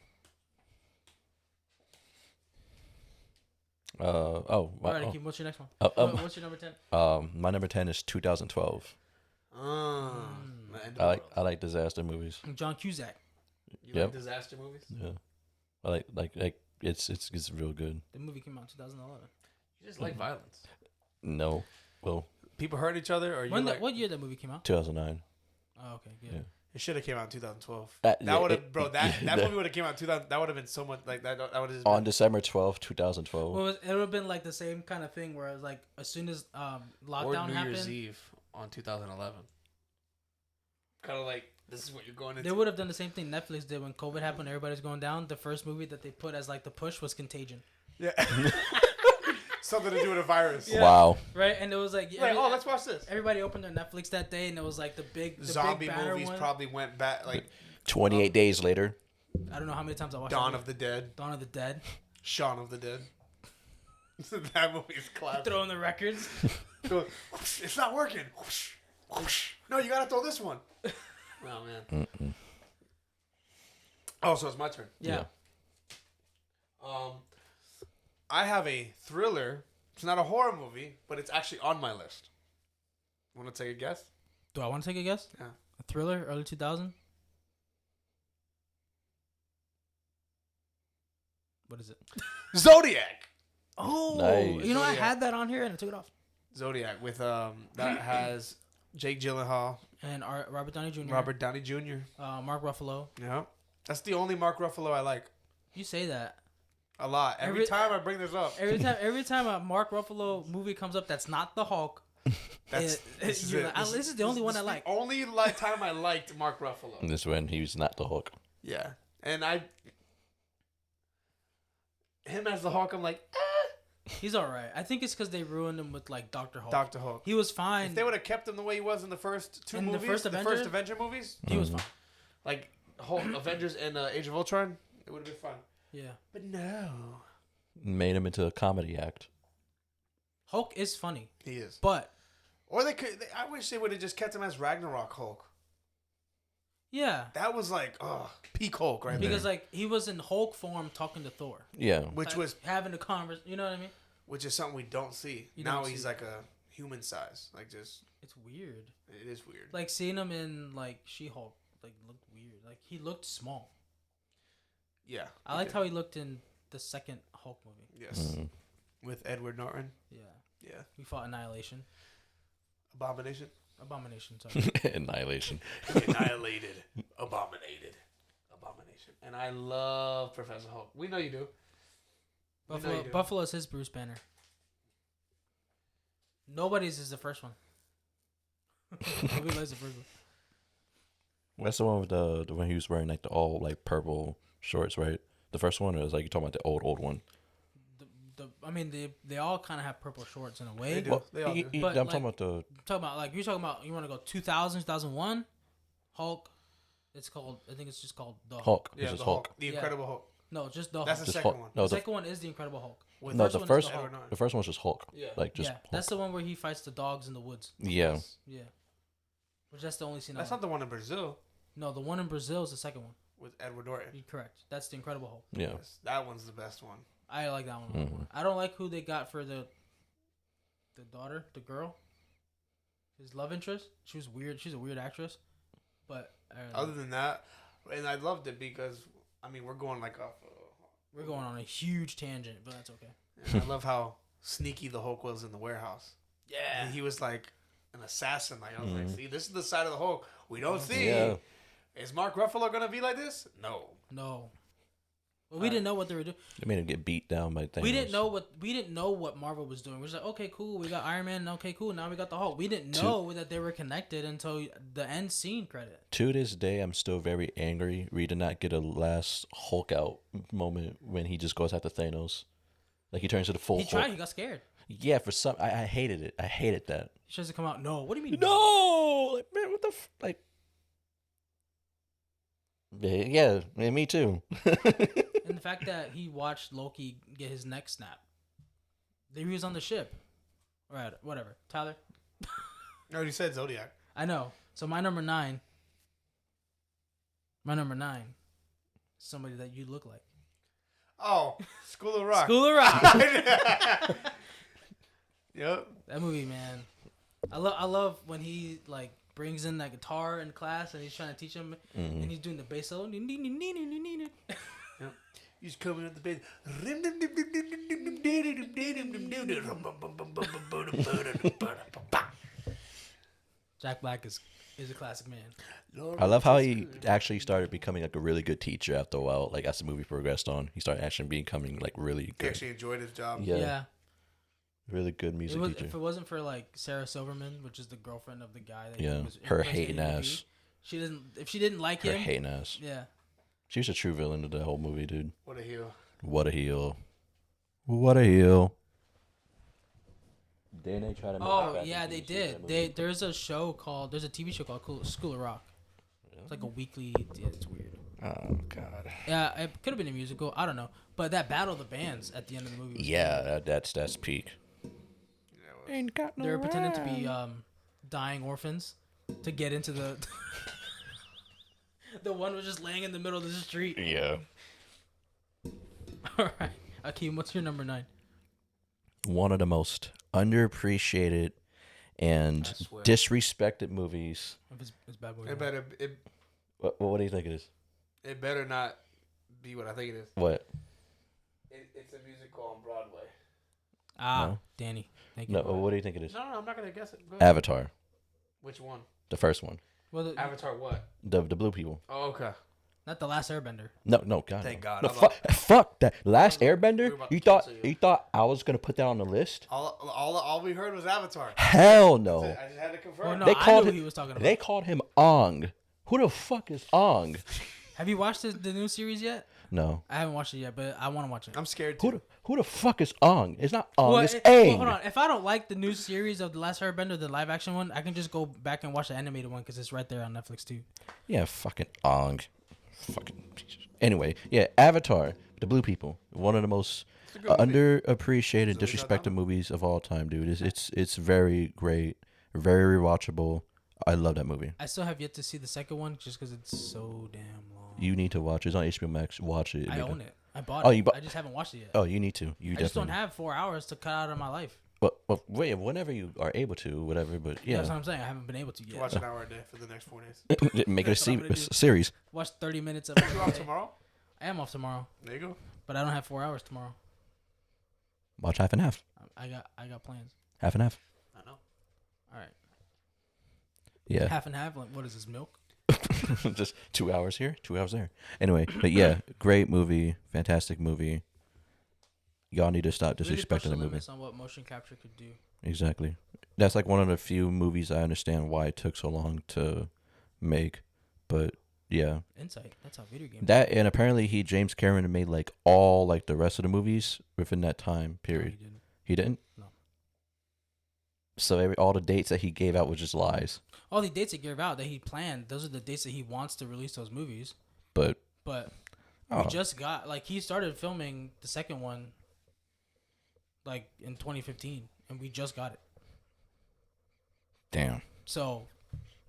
Oh, wow. All right, Akeem, what's your next one? What's your number 10? My number 10 is 2012. I like disaster movies. John Cusack. You like disaster movies? Yeah. I like it's real good. The movie came out in 2011. You just like violence. No. Well, people hurt each other, or what year that movie came out? 2009. Oh, okay, good. Yeah. It should have came out in 2012. That would have, bro. That movie would have came out in 2000. That would have been so much like that. That would have on December 12th, 2012. Well, it would have been like the same kind of thing where it was like as soon as lockdown happened. Or New Year's Eve on 2011. Kind of like this is what you're going into. They would have done the same thing Netflix did when COVID happened. Everybody's going down. The first movie that they put as like the push was Contagion. Yeah. Something to do with a virus. Yeah. Wow. Right, and it was like, let's watch this. Everybody opened their Netflix that day, and it was like the zombie big movies one. Probably went back like 28 days later. I don't know how many times I watched Dawn of the Dead. Shaun of the Dead. That movie's classic. Throwing the records. It's not working. No, you gotta throw this one. Oh man. Mm-mm. Oh, so it's my turn. Yeah. I have a thriller. It's not a horror movie, but it's actually on my list. Want to take a guess? Do I want to take a guess? Yeah. A thriller, early 2000? What is it? Zodiac. Oh, nice. You know, Zodiac. I had that on here and I took it off. Zodiac with that has Jake Gyllenhaal and Robert Downey Jr. Mark Ruffalo. Yeah, that's the only Mark Ruffalo I like. You say that a lot. Every time I bring this up. Every time a Mark Ruffalo movie comes up that's not the Hulk. This is the only one I like. Only time I liked Mark Ruffalo. This when he was not the Hulk. Yeah, and him as the Hulk, I'm like, He's all right. I think it's because they ruined him with like Dr. Hulk. Dr. Hulk. He was fine. If they would have kept him the way he was in the first two movies, the first Avenger movies, he was fine. like Hulk, Avengers and Age of Ultron, it would have been fun. Yeah. But no. Made him into a comedy act. Hulk is funny. He is. But. Or they could. I wish they would have just kept him as Ragnarok Hulk. Yeah. That was like, peak Hulk right there. Because like he was in Hulk form talking to Thor. Yeah. Which like, was having a conversation. You know what I mean? Which is something we don't see. Now he's like a human size. Like just. It's weird. It is weird. Like seeing him in like She-Hulk, like looked weird. Like he looked small. Yeah. I liked how he looked in the second Hulk movie. Yes. With Edward Norton. Yeah. Yeah. We fought Annihilation. Abomination. Sorry. Annihilation. Annihilated. Abominated. Abomination. And I love Professor Hulk. We know you do. Buffalo's his Bruce Banner. Nobody's is the first one. Nobody likes the first one. That's the one with the one he was wearing like the all like purple shorts, right? The first one, or is like you're talking about the old one? I mean, they all kind of have purple shorts in a way. They do. Well, They all do. But, I'm like, talking about the. You're talking about you want to go 2000, 2001, Hulk. It's called. I think it's just called the Hulk. Yeah, Yeah, just the Hulk. The Incredible Hulk. No, just the That's Hulk. the Just second Hulk. one. No, The second one is the Incredible Hulk. With No, first the one is first Hulk. the first one's just Hulk. Yeah. Like just Yeah, Hulk. that's the one where he fights the dogs in the woods. Yeah. Yeah, which that's the only scene. That's I not the one in Brazil No, the one in Brazil is the second one. with Edward Norton. You're correct. That's the Incredible Hulk. Yeah. Yes, that one's the best one. I like that one a lot more. I don't like who they got for the daughter, the girl, his love interest. She was weird. She's a weird actress, but Other than that, and I loved it because I mean we're going like off. we're going on a huge tangent, but that's okay. And I love how sneaky the Hulk was in the warehouse. Yeah, And he was like an assassin. Like I was like, see, this is the side of the Hulk we don't see. Yeah. Is Mark Ruffalo gonna be like this? No. no. Well, we didn't know what they were doing. They made him get beat down by things. We didn't know what Marvel was doing. We was like, okay, cool. We got Iron Man. Okay, cool. Now we got the Hulk. We didn't know that they were connected until the end scene credit. To this day, I'm still very angry. We did not get a last Hulk out moment when he just goes after Thanos. Like he turns into the full He Hulk. tried. He got scared. Yeah, for some, I hated it. I hated that. He tries to come out. No. What do you mean? No, like, man, what the like? Yeah, me too. And the fact that he watched Loki get his neck snapped. He was on the ship. Right. Whatever. Tyler. I already said Zodiac. I know. So my number 9. Somebody that you look like. Oh, School of Rock. School of Rock. Yep. That movie, man. I love when he like brings in that guitar in class and he's trying to teach him and he's doing the bass solo. Yep. He's coming at the bass. Jack Black is a classic man. I love how he actually started becoming like a really good teacher after a while. Like as the movie progressed on, he started actually becoming like really He good. actually enjoyed his job. Yeah. Really good music teacher. If it wasn't for like Sarah Silverman, which is the girlfriend of the guy that Yeah, was her impersonating hating the ass. dude, if she didn't like Her him, hating ass. yeah. She was a true villain of the whole movie, dude. What a heel. What a heel. What a heel. Didn't they try to make Oh Fast yeah, and they Furious did. that movie? There's a TV show called School of Rock. It's like a weekly. Yeah, it's weird. Oh god. Yeah, it could have been a musical. I don't know. But that battle of the bands at the end of the movie. Was Yeah, that's peak. Yeah, well, they were pretending to be dying orphans to get into the. The one was just laying in the middle of the street. Yeah. All right, Akeem, what's your number 9? One of the most underappreciated and I swear. disrespected movies. It's Bad Boy. What do you think it is? it better not be what I think it is. What? It's a musical on Broadway. No. Danny. Thank you. No, what do you think it is? No, I'm not gonna guess it. Go ahead. Avatar. Which one? The first one. Well, Avatar what? The blue people. Oh, okay. not the Last Airbender. No, God. Thank no. God. No, I'm about- fuck that. Last We Airbender. were about You to thought cancel you. you thought I was gonna put that on the list? All we heard was Avatar. Hell no. I just had to confirm. Well, no, They I called knew it- he was talking about. They called him Ong. Who the fuck is Ong? Have you watched the new series yet? No. I haven't watched it yet, but I want to watch it. I'm scared too. Who the fuck is Ong? It's not Ong. Well, It's Aang. well, hold on. If I don't like the new series of The Last Airbender, the live action one, I can just go back and watch the animated one because it's right there on Netflix too. Yeah, fucking Ong. Fucking. Anyway, yeah, Avatar, the Blue People, one of the most underappreciated, disrespected movies of all time, dude. It's very great, very rewatchable. I love that movie. I still have yet to see the second one just because it's so damn long. You need to watch it. It's on HBO Max. Watch it. I own it. I bought it. I just haven't watched it yet. Oh, you need to. You I just don't have 4 hours to cut out of my life. Well, wait, whenever you are able to, whatever. But yeah, That's what I'm saying. I haven't been able to yet. Watch an hour a day for the next 4 days. make it a series. Watch 30 minutes of it. You off tomorrow? I am off tomorrow. There you go. But I don't have 4 hours tomorrow. Watch half and half. I got plans. Half and half. I know. All right. Yeah. Half and half. Like, what is this, milk? Just 2 hours here, 2 hours there. Anyway, but yeah, great movie, fantastic movie. Y'all need to stop disrespecting the movie. Limits on what motion capture could do. Exactly. That's like one of the few movies I understand why it took so long to make. But yeah. Insight. That's how video games. That and apparently James Cameron made like all like the rest of the movies within that time period. No, he didn't. He didn't? No. So all the dates that he gave out was just lies. All the dates he gave out that he planned, those are the dates that he wants to release those movies. But we just got he started filming the second one like in 2015 and we just got it. Damn. So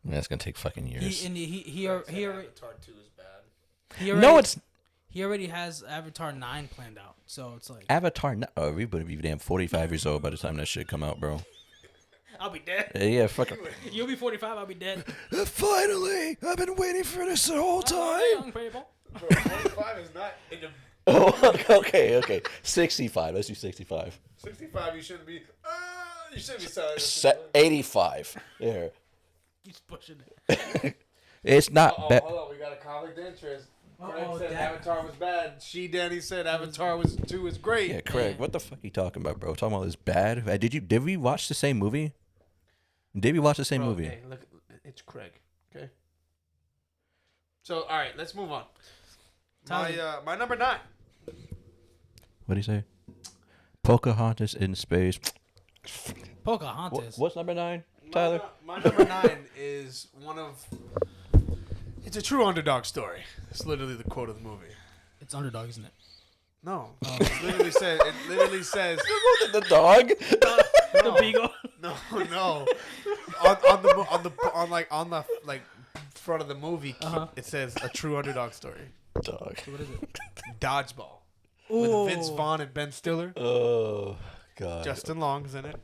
that's gonna take fucking years. He already Avatar 2 is bad. No, it's he already has Avatar 9 planned out. So it's like Avatar. Oh, we better be damn 45 years old by the time that shit come out, bro. I'll be dead. Yeah, fuck. You'll be 45. I'll be dead. Finally, I've been waiting for this the whole time. Young people. Bro, 45 is not in the... Oh, okay. 65. Let's do 65. 65, you shouldn't be... you shouldn't be selling 85. There. He's pushing it. It's not bad. Hold on, we got a conflict of interest. Craig said Avatar was bad. Danny said Avatar 2 is great. Yeah, Craig, what the fuck are you talking about, bro? Talking about this bad? Did we watch the same movie? Did we watch the same movie? Hey, look, it's Craig. Okay. So, all right, let's move on. My number 9. What do you say? Pocahontas in space. Pocahontas. What's number 9, Tyler? My number 9 is one of... It's a true underdog story. It's literally the quote of the movie. It's underdog, isn't it? No. It literally says... The dog? The beagle? No. On the front of the movie, it says a true underdog story. Dog. So what is it? Dodgeball. Ooh. With Vince Vaughn and Ben Stiller. Oh, God. Justin Long's in it.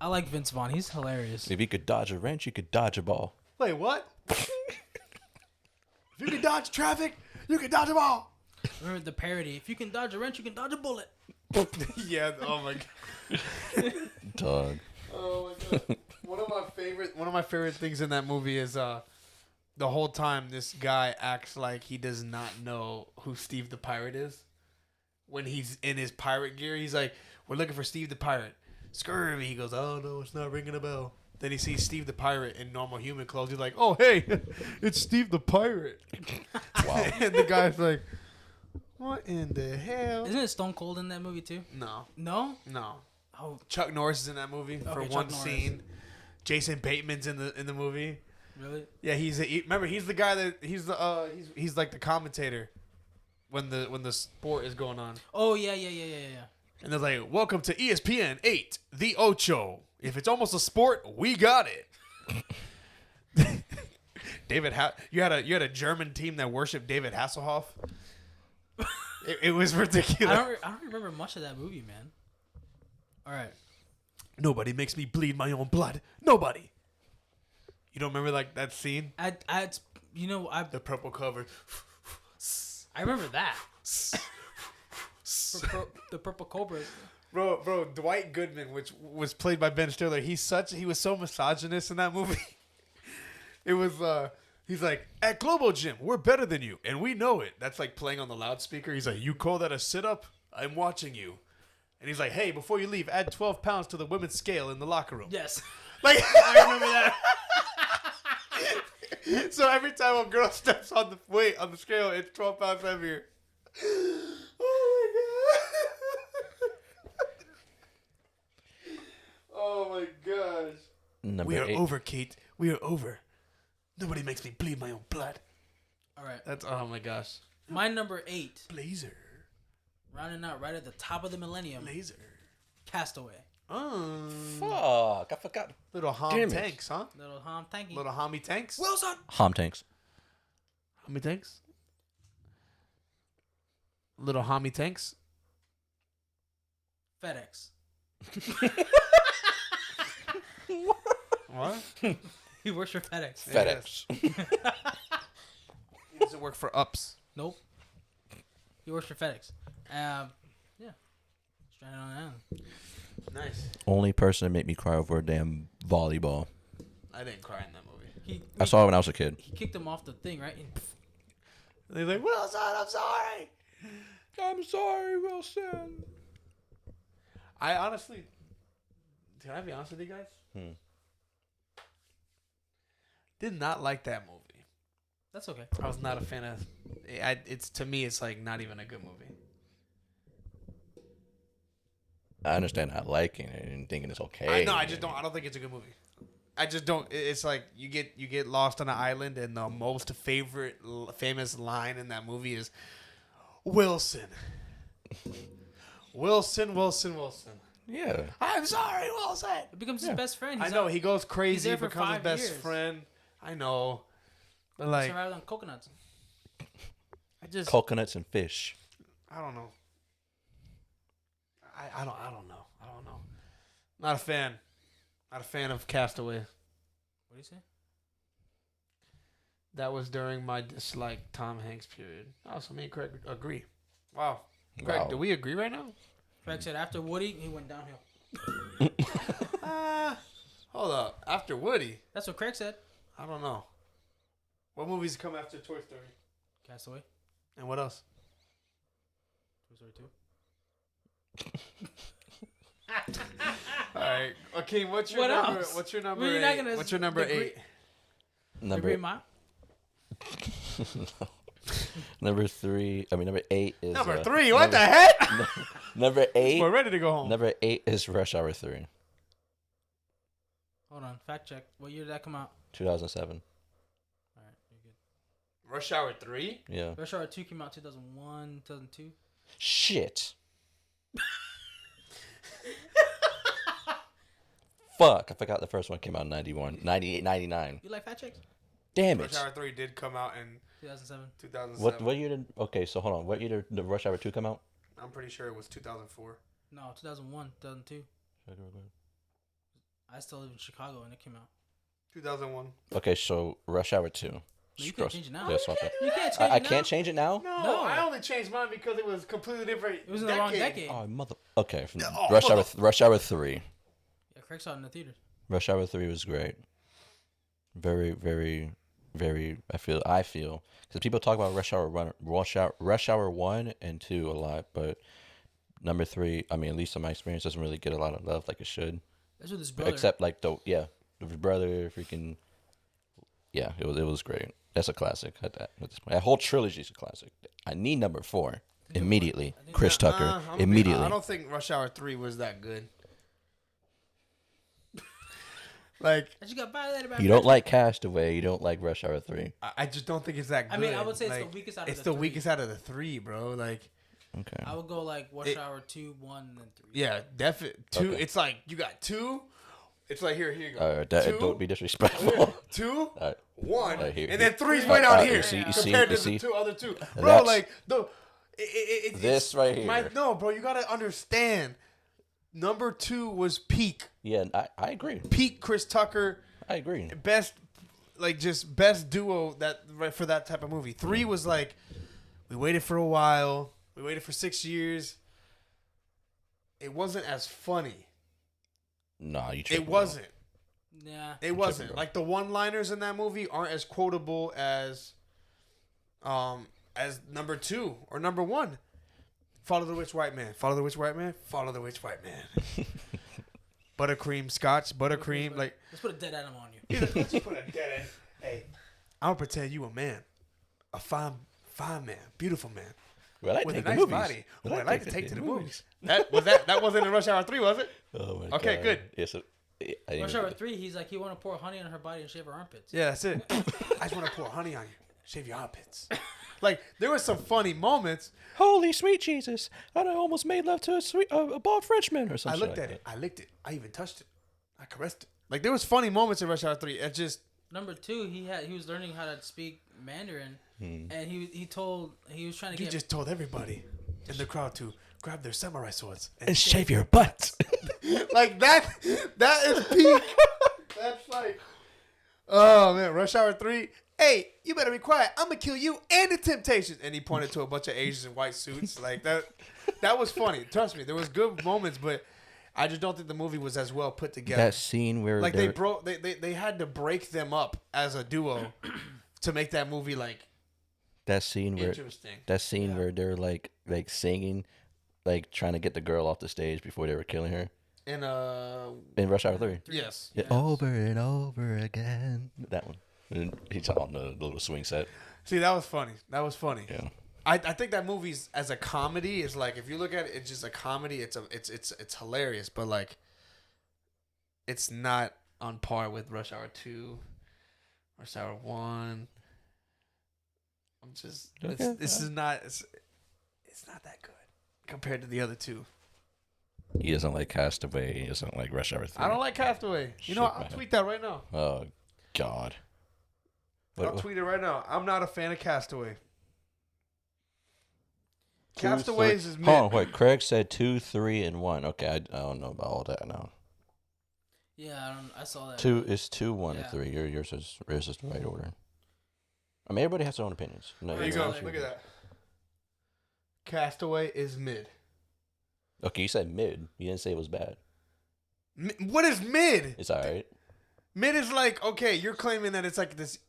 I like Vince Vaughn. He's hilarious. If you could dodge a wrench, you could dodge a ball. Wait, what? If you can dodge traffic, you can dodge a ball. Remember the parody? If you can dodge a wrench, you can dodge a bullet. Yeah. Oh my God. Dog. Oh my God. One of my favorite things in that movie is the whole time this guy acts like he does not know who Steve the Pirate is. When he's in his pirate gear, he's like, "We're looking for Steve the Pirate." Scurvy. He goes, "Oh no, it's not ringing a bell." Then he sees Steve the Pirate in normal human clothes. He's like, "Oh hey, it's Steve the Pirate." Wow. And the guy's like, "What in the hell?" Isn't it Stone Cold in that movie too? No. No? No. Oh, Chuck Norris is in that movie for one scene. Jason Bateman's in the movie. really? Yeah, remember he's the guy that he's like the commentator when the sport is going on. Oh yeah. And they're like, "Welcome to ESPN 8, the Ocho. If it's almost a sport, we got it." David, you had a German team that worshipped David Hasselhoff. It was ridiculous. I don't remember much of that movie, man. All right. Nobody makes me bleed my own blood. Nobody. You don't remember like that scene? The purple cover. I remember that. The purple cobras. Bro, Dwight Goodman, which was played by Ben Stiller, he was so misogynist in that movie. It was he's like, "At Global Gym, we're better than you, and we know it." That's like playing on the loudspeaker. He's like, "You call that a sit-up? I'm watching you." And he's like, "Hey, before you leave, add 12 pounds to the women's scale in the locker room." Yes. Like I remember that. So every time a girl steps on the scale, it's 12 pounds heavier. Oh my gosh. Number We are 8. over, Kate. We are over. Nobody makes me bleed my own blood. All right. That's oh my gosh. My number 8. Blazer. Rounding out right at the top of the millennium. Blazer. Castaway. Fuck, I forgot. Little Damn Hom it. Tanks, huh? Little Hom Tanky. Little Homie Tanks. Wilson. Hom tanks. Homie Tanks. Little Homie Tanks. FedEx. What? He works for FedEx. FedEx. He doesn't work for Ups. Nope. He works for FedEx. Yeah. Stranded on an island. Nice. Only person to make me cry over a damn volleyball. I didn't cry in that movie. I saw it when I was a kid. He kicked him off the thing, right? And They're like, Wilson, I'm sorry. I'm sorry, Wilson. I honestly, can I be honest with you guys? Did not like that movie. that's okay. I was not a fan of. It's to me, it's like not even a good movie. I understand not liking it and thinking it's okay. I know. I just don't. I don't think it's a good movie. I just don't. It's like you get lost on an island, and the most famous line in that movie is Wilson. Wilson. Yeah. I'm sorry, Wilson. It becomes his best friend. I know he goes crazy. he's there for becomes his 5 best years. friend. I know, but like survived on coconuts. I just Coconuts and fish. I don't know. I don't know. Not a fan. Not a fan of Castaway. What do you say? That was during my dislike Tom Hanks period. Oh, so me and Craig agree. Wow. Craig, Wow. do we agree right now? Craig said after Woody, he went downhill. Hold up. After Woody? That's what Craig said. I don't know. What movies come after Toy Story? Castaway. And what else? Toy Story 2. All right. Okay, what's your What number? else? What's your number? Well, you're not 8? gonna What's your number agree- 8? Number Green Mile? Number 3. I mean, number 8 is Number 3. What the heck? Number 8. We're ready to go home. Number 8 is Rush Hour 3. Hold on. Fact check. What year did that come out? 2007. All right. You're good. Rush Hour 3? Yeah. Rush Hour 2 came out 2001, 2002. Shit. Fuck, I forgot the first one came out in 91, 98, 99. You like fact checks? Damn Rush it. Hour 3 did come out in 2007. 2007. What year did, okay, so hold on. What year did the Rush Hour 2 come out? I'm pretty sure it was 2004. No, 2001, 2002. I still live in Chicago and it came out. 2001. Okay, so Rush Hour 2. No, you can't change it now. Yeah, swap it. You can't change I it now. can't change it now? No, I only changed mine because it was completely different. It was in the wrong decade. Oh, mother. Okay, from Oh, Rush Hour 3. Yeah, Craig saw it in the theater. Rush Hour 3 was great. Very, very, very. I feel because people talk about Rush Hour 1 and 2 a lot, but number 3, I mean, at least in my experience, doesn't really get a lot of love like it should. That's with his brother. Except like the brother freaking. Yeah, it was great. That's a classic. At this point, that whole trilogy is a classic. I need number 4 immediately. Chris Tucker immediately. I don't think Rush Hour 3 was that good. Like, I just got violated by You don't like Castaway. You don't like Rush Hour 3. I just don't think it's that good. I mean, I would say it's Like, the weakest out of it's the the three. weakest out of the 3, bro. Like, Okay. I would go like Rush Hour 2, 1, and then 3. yeah, definitely 2. Okay. It's like you got 2. It's like here you go. Two, 2, don't be disrespectful. 2, Alright. 1, Here. and then 3's way down here You see, compared you to see? the other 2. Bro, That's- like it's This right here. No, bro, you gotta understand. Number 2 was peak Yeah, I agree. Chris Tucker. I agree. Best duo that right for that type of movie. 3 was like we waited for a while. We waited for 6 years. It wasn't as funny. Nah, you. It tripping, wasn't. Yeah. It wasn't. bro. Like the one-liners in that movie aren't as quotable as number 2 or number 1. Follow the Witch White Man. Follow the Witch White Man. Follow the Witch White Man. Buttercream Scotch. Buttercream. Like Let's put a dead animal on you. let's just put a dead end. Hey, I'm gonna pretend you a man, a fine man, beautiful man. Well, I with a take the nice movies. body. Who Well, I like to take to the movies. That wasn't in Rush Hour 3, was it? Oh my Okay, God. good. Yes. Rush Hour 3, he's like, he want to pour honey on her body and shave her armpits. Yeah, that's it. I just want to pour honey on you. Shave your armpits. Like, there were some funny moments. Holy sweet Jesus! I almost made love to a bald Frenchman or I something. looked at it. I licked it. I even touched it. I caressed it. Like, there was funny moments in Rush Hour 3. It just... Number 2, he was learning how to speak Mandarin, and he was trying to You get. just told everybody in the crowd to grab their samurai swords And shave your butt. like that is peak. That's like, oh man, Rush Hour 3. Hey, you better be quiet. I'm gonna kill you and the Temptations. And he pointed to a bunch of Asians in white suits. Like that was funny. Trust me, there was good moments, but I just don't think the movie was as well put together. That scene where like they had to break them up as a duo to make that movie like that scene where interesting. That scene where they're like singing, like trying to get the girl off the stage before they were killing her. In Rush Hour 3. Yes. Yeah, over and over again. That one. And he's on the little swing set. See, that was funny. That was funny. Yeah. I think that movie's as a comedy is like, if you look at it, it's just a comedy. It's hilarious, but like, it's not on par with Rush Hour 2, Rush Hour 1. I'm just this is not it's not that good compared to the other two. He doesn't like Castaway. He doesn't like Rush Hour 3. I don't like Castaway. You know, I'll tweet that right now. Oh God. I'll tweet it right now. I'm not a fan of Castaway. Castaways is mid. Hold on, wait. Craig said 2, 3, and 1. Okay, I don't know about all that now. Yeah, I saw that. 2 is 2, 1, Yeah. and 3. Yours is the right order. I mean, everybody has their own opinions. No, There you go. Look at that. Castaway is mid. Okay, you said mid. You didn't say it was bad. What is mid? It's all right. Mid is like, okay, you're claiming that it's like this.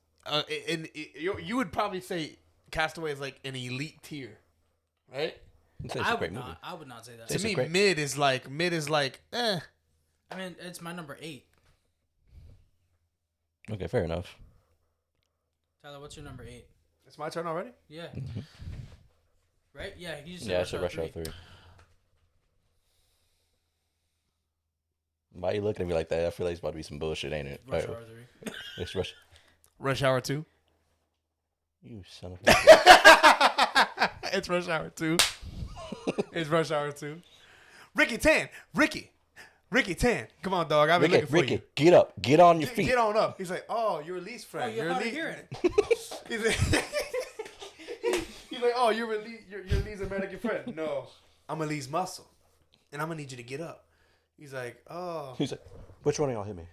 You would probably say Castaway is like an elite tier, right? It's a great movie. I would not say that. To me, mid is like eh. I mean, it's my number 8. Okay, fair enough. Tyler, what's your number 8? It's my turn already? Yeah. Right? Yeah, you just Yeah, I said said Rush Rush Hour Hour 3. Why are you looking at me like that? I feel like it's about to be some bullshit, ain't it? Rush Hour 3. It's Rush. Rush Hour 2. You son of a... It's Rush Hour 2. It's Rush Hour 2. Ricky Tan. Ricky Tan. Come on, dog. I've been looking for Ricky, you. get up. Get on your feet. Get on up. He's like, oh, you're Lee's friend. Oh, you're hard of hearing. He's like, oh, you're Lee's American friend. No, I'm a Lee's muscle, and I'm gonna need you to get up. He's like, oh. He's like, which one of y'all hit me?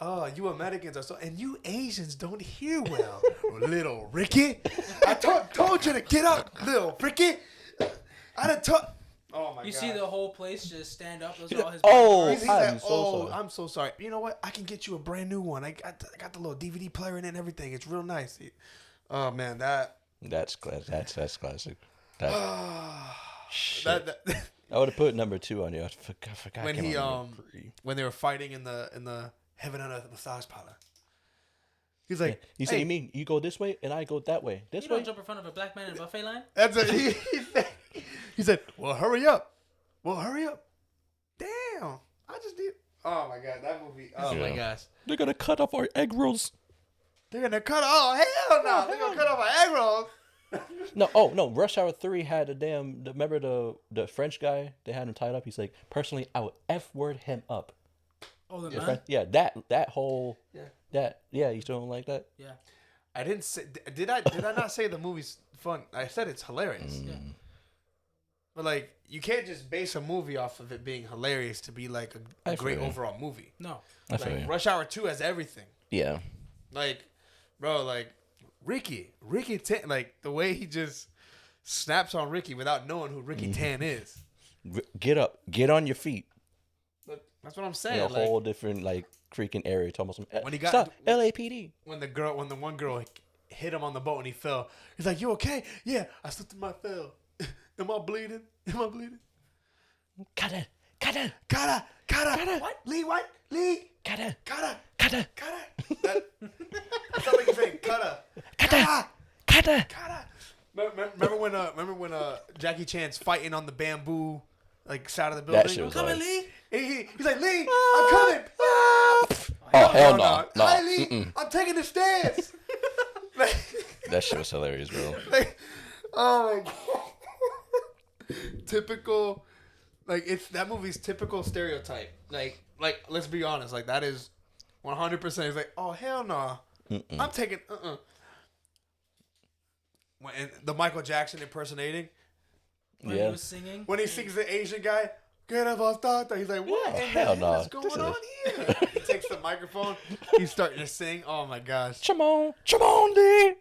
Oh, you Americans are so, and you Asians don't hear well, little Ricky. I told you to get up, little Ricky. I done told. Oh my god. You see the whole place just stand up. Those are all his. He's I'm like, so sorry. I'm so sorry. You know what? I can get you a brand new one. I got the little DVD player in it and everything. It's real nice. Oh man, That's classic. That's classic. That, shit. that I would have put number 2 on you. I forgot. when came he on number 3. when they were fighting in the Heaven on Earth massage parlor. He's like, You say, you mean you go this way and I go that way? This You way? don't jump in front of a black man in a buffet line. That's what he said. Well, hurry up. Damn. I just did. Oh my god, that movie. Oh my gosh. They're gonna cut off our egg rolls. They're gonna cut. Oh hell no! They're gonna cut off my egg rolls. No. Rush Hour 3 had a damn. Remember the French guy? They had him tied up. He's like, personally, I would F-word him up. Oh, the nun? Yeah, that whole. Yeah. You still don't like that? Yeah. I didn't say. Did I not say the movie's fun? I said it's hilarious. Yeah. But like, you can't just base a movie off of it being hilarious to be like a great overall movie. No. I feel Like you. Rush Hour 2 has everything. Yeah. Like, bro, like Ricky Tan, like the way he just snaps on Ricky without knowing who Ricky Tan is. Get up. Get on your feet. But that's what I'm saying. In a like, whole different like freaking area. It's almost When he got- stop. LAPD. when the one girl hit him on the boat and he fell, he's like, "You okay?" "Yeah, I slipped and I fell." Am I bleeding? Kata. What? Lee, what? Lee? Kata. Kata. Kata. That sounds like you're saying kata. Kata. Kata. Remember when Jackie Chan's fighting on the bamboo like side of the building? That shit was coming, hard. Lee. He's like, Lee, I'm coming. Oh hell no, no. Hi, Lee. I'm taking the stairs. That shit was hilarious, bro. Oh my god. Typical, like it's that movie's typical stereotype. Like let's be honest, like that is 100%. It's like, oh hell no, I'm taking When the Michael Jackson impersonating. When he was singing. When he sings the Asian guy, get up off that. He's like, what? Oh, hell no. What's going on here? He takes the microphone. He's starting to sing. Oh my gosh. Come on, Lee.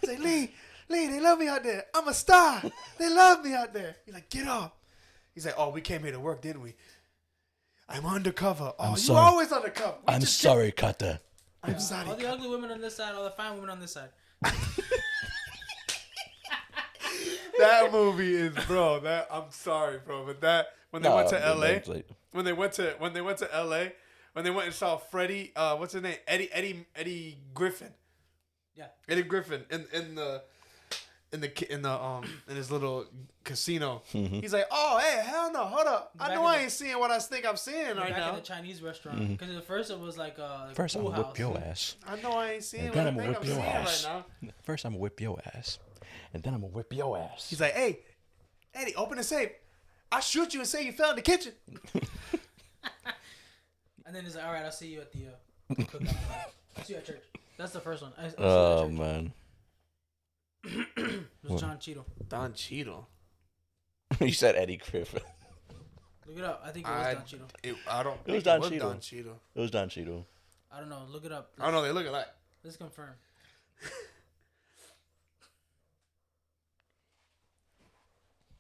He's like, Lee, they love me out there. I'm a star. They love me out there. He's like, get up. He's like, oh, we came here to work, didn't we? I'm undercover. Oh, you always undercover. I'm sorry, Kata. I'm sorry. All the ugly women on this side, all the fine women on this side. That movie is, bro. That I'm sorry, bro, but that when they went to L.A. When they went to L.A. When they went and saw Freddie, what's his name? Eddie Griffin. Yeah. Eddie Griffin in his little casino. Mm-hmm. He's like, oh hey, hell no, hold up. I know I ain't seeing what I think I'm seeing right back now. in the Chinese restaurant, because at first it was like First I'm pool gonna house. whip your ass. I know I ain't seeing And what then I I'm gonna think whip I'm your seeing ass. right now. First I'm gonna whip your ass. And then I'm gonna whip your ass. He's like, hey, Eddie, open the safe. I'll shoot you and say you fell in the kitchen. And then he's like, all right, I'll see you at the cookout. I'll see you at church. That's the first one. Oh man. It was John Cheadle. Don Cheadle. You said Eddie Griffin. Look it up. I think it was Don Cheadle. It was Don Cheadle. It was Don Cheadle. I don't know. Look it up. I don't know. They look alike. Let's confirm.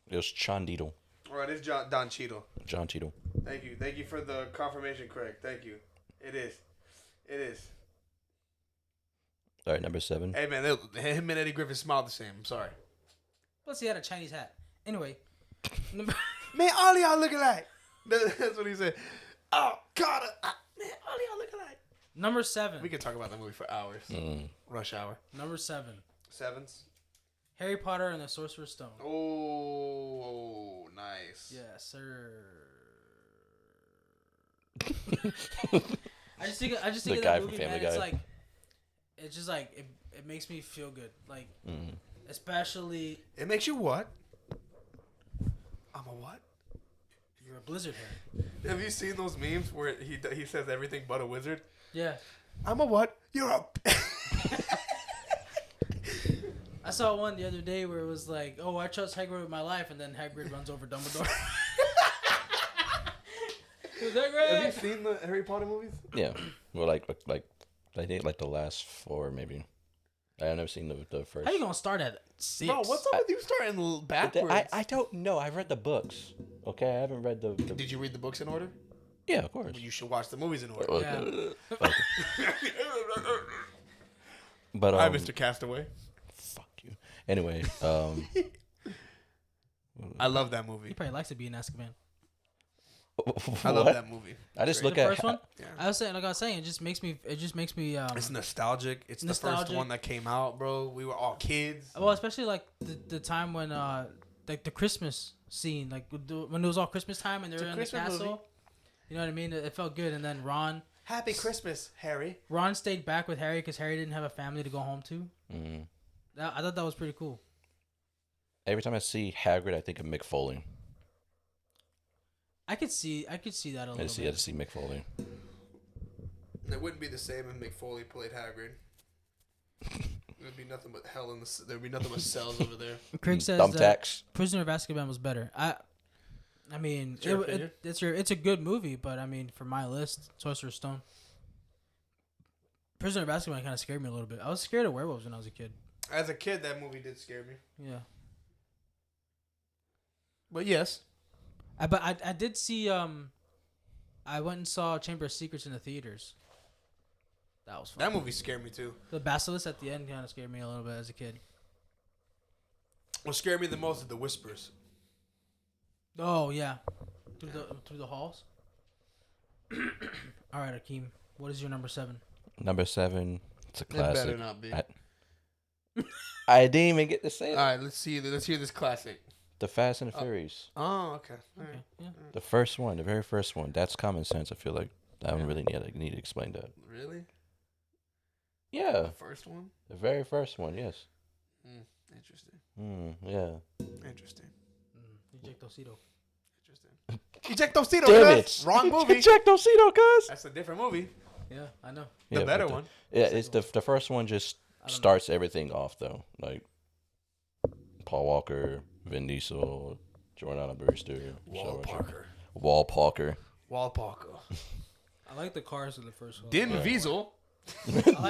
It was Chandito. All right, it's Don Cheadle. John Cheadle. Thank you for the confirmation, Craig. Thank you. It is. All right, number 7. Hey man, him and Eddie Griffin smiled the same. I'm sorry. Plus, he had a Chinese hat. Anyway. Man, all y'all look alike. That's what he said. Oh, Carter. Man, all y'all look alike. Number 7. We could talk about that movie for hours. Rush Hour. Number 7. Sevens. Harry Potter and the Sorcerer's Stone. Oh, nice. Yes, sir. I just think The of guy that from movie, Family man. Guy. It's just like it makes me feel good. Like, especially. It makes you what? I'm a what? You're a Blizzard Harry. Have you seen those memes where he says everything but a wizard? Yeah. I'm a what? You're a. I saw one the other day where it was like, "Oh, I trust Hagrid with my life," and then Hagrid runs over Dumbledore. Was that great? Have you seen the Harry Potter movies? Yeah. Well, like I think like the last 4 maybe. I've never seen the first. How you gonna start at 6? Bro, what's up with you starting backwards? I don't know. I've read the books. Okay, I haven't read the. Did you read the books in order? Yeah, of course. You should watch the movies in order. Okay. Yeah. Okay. But Hi, Mr. Castaway. Fuck you. Anyway, I love that movie. He probably likes to be in Azkaban. I love that movie. I just look The at first one. Yeah. I was saying, it just makes me. It's nostalgic. It's the first Nostalgic. one that came out, bro. We were all kids. Well, especially like the time when like the Christmas scene, like when it was all Christmas time and they were in the Christmas castle. movie. You know what I mean? It felt good. And then Happy Christmas, Harry. Ron stayed back with Harry because Harry didn't have a family to go home to. Mm. I thought that was pretty cool. Every time I see Hagrid, I think of Mick Foley. I could see that a little I bit. just see Mick Foley. It wouldn't be the same if Mick Foley played Hagrid. It would be nothing but hell in the. There would be nothing but cells over there. Craig says that Thumbtacks. Prisoner of Azkaban was better. I mean, It's your opinion? it's a good movie, but I mean, for my list, Sorcerer's Stone. Prisoner of Azkaban kind of scared me a little bit. I was scared of werewolves when I was a kid. As a kid, that movie did scare me. Yeah. But yes. But I did see I went and saw Chamber of Secrets in the theaters. That was fun. That movie scared me too. The basilisk at the end kind of scared me a little bit as a kid. What scared me the most is the whispers. Oh yeah, through the halls. All right, Akeem, what is your number 7? Number 7. It's a It better classic. not be. I didn't even get to say All it. right, let's hear this classic. The Fast and the Furious. Oh, okay. All right. Yeah. The first one, the very first one. That's common sense. I feel like I don't really need to explain that. Really? Yeah. The first one? The very first one, yes. Interesting. Yeah. Interesting. Ejectocito. Interesting. Ejectocito. Damn it. Wrong movie. Ejectocito, cuz. That's a different movie. Yeah, I know. The better one. Yeah, it's the first one just starts everything off, though. Like, Paul Walker, Vin Diesel, Jordana Brewster. Wall Parker. I like the cars in the first one. Din Diesel.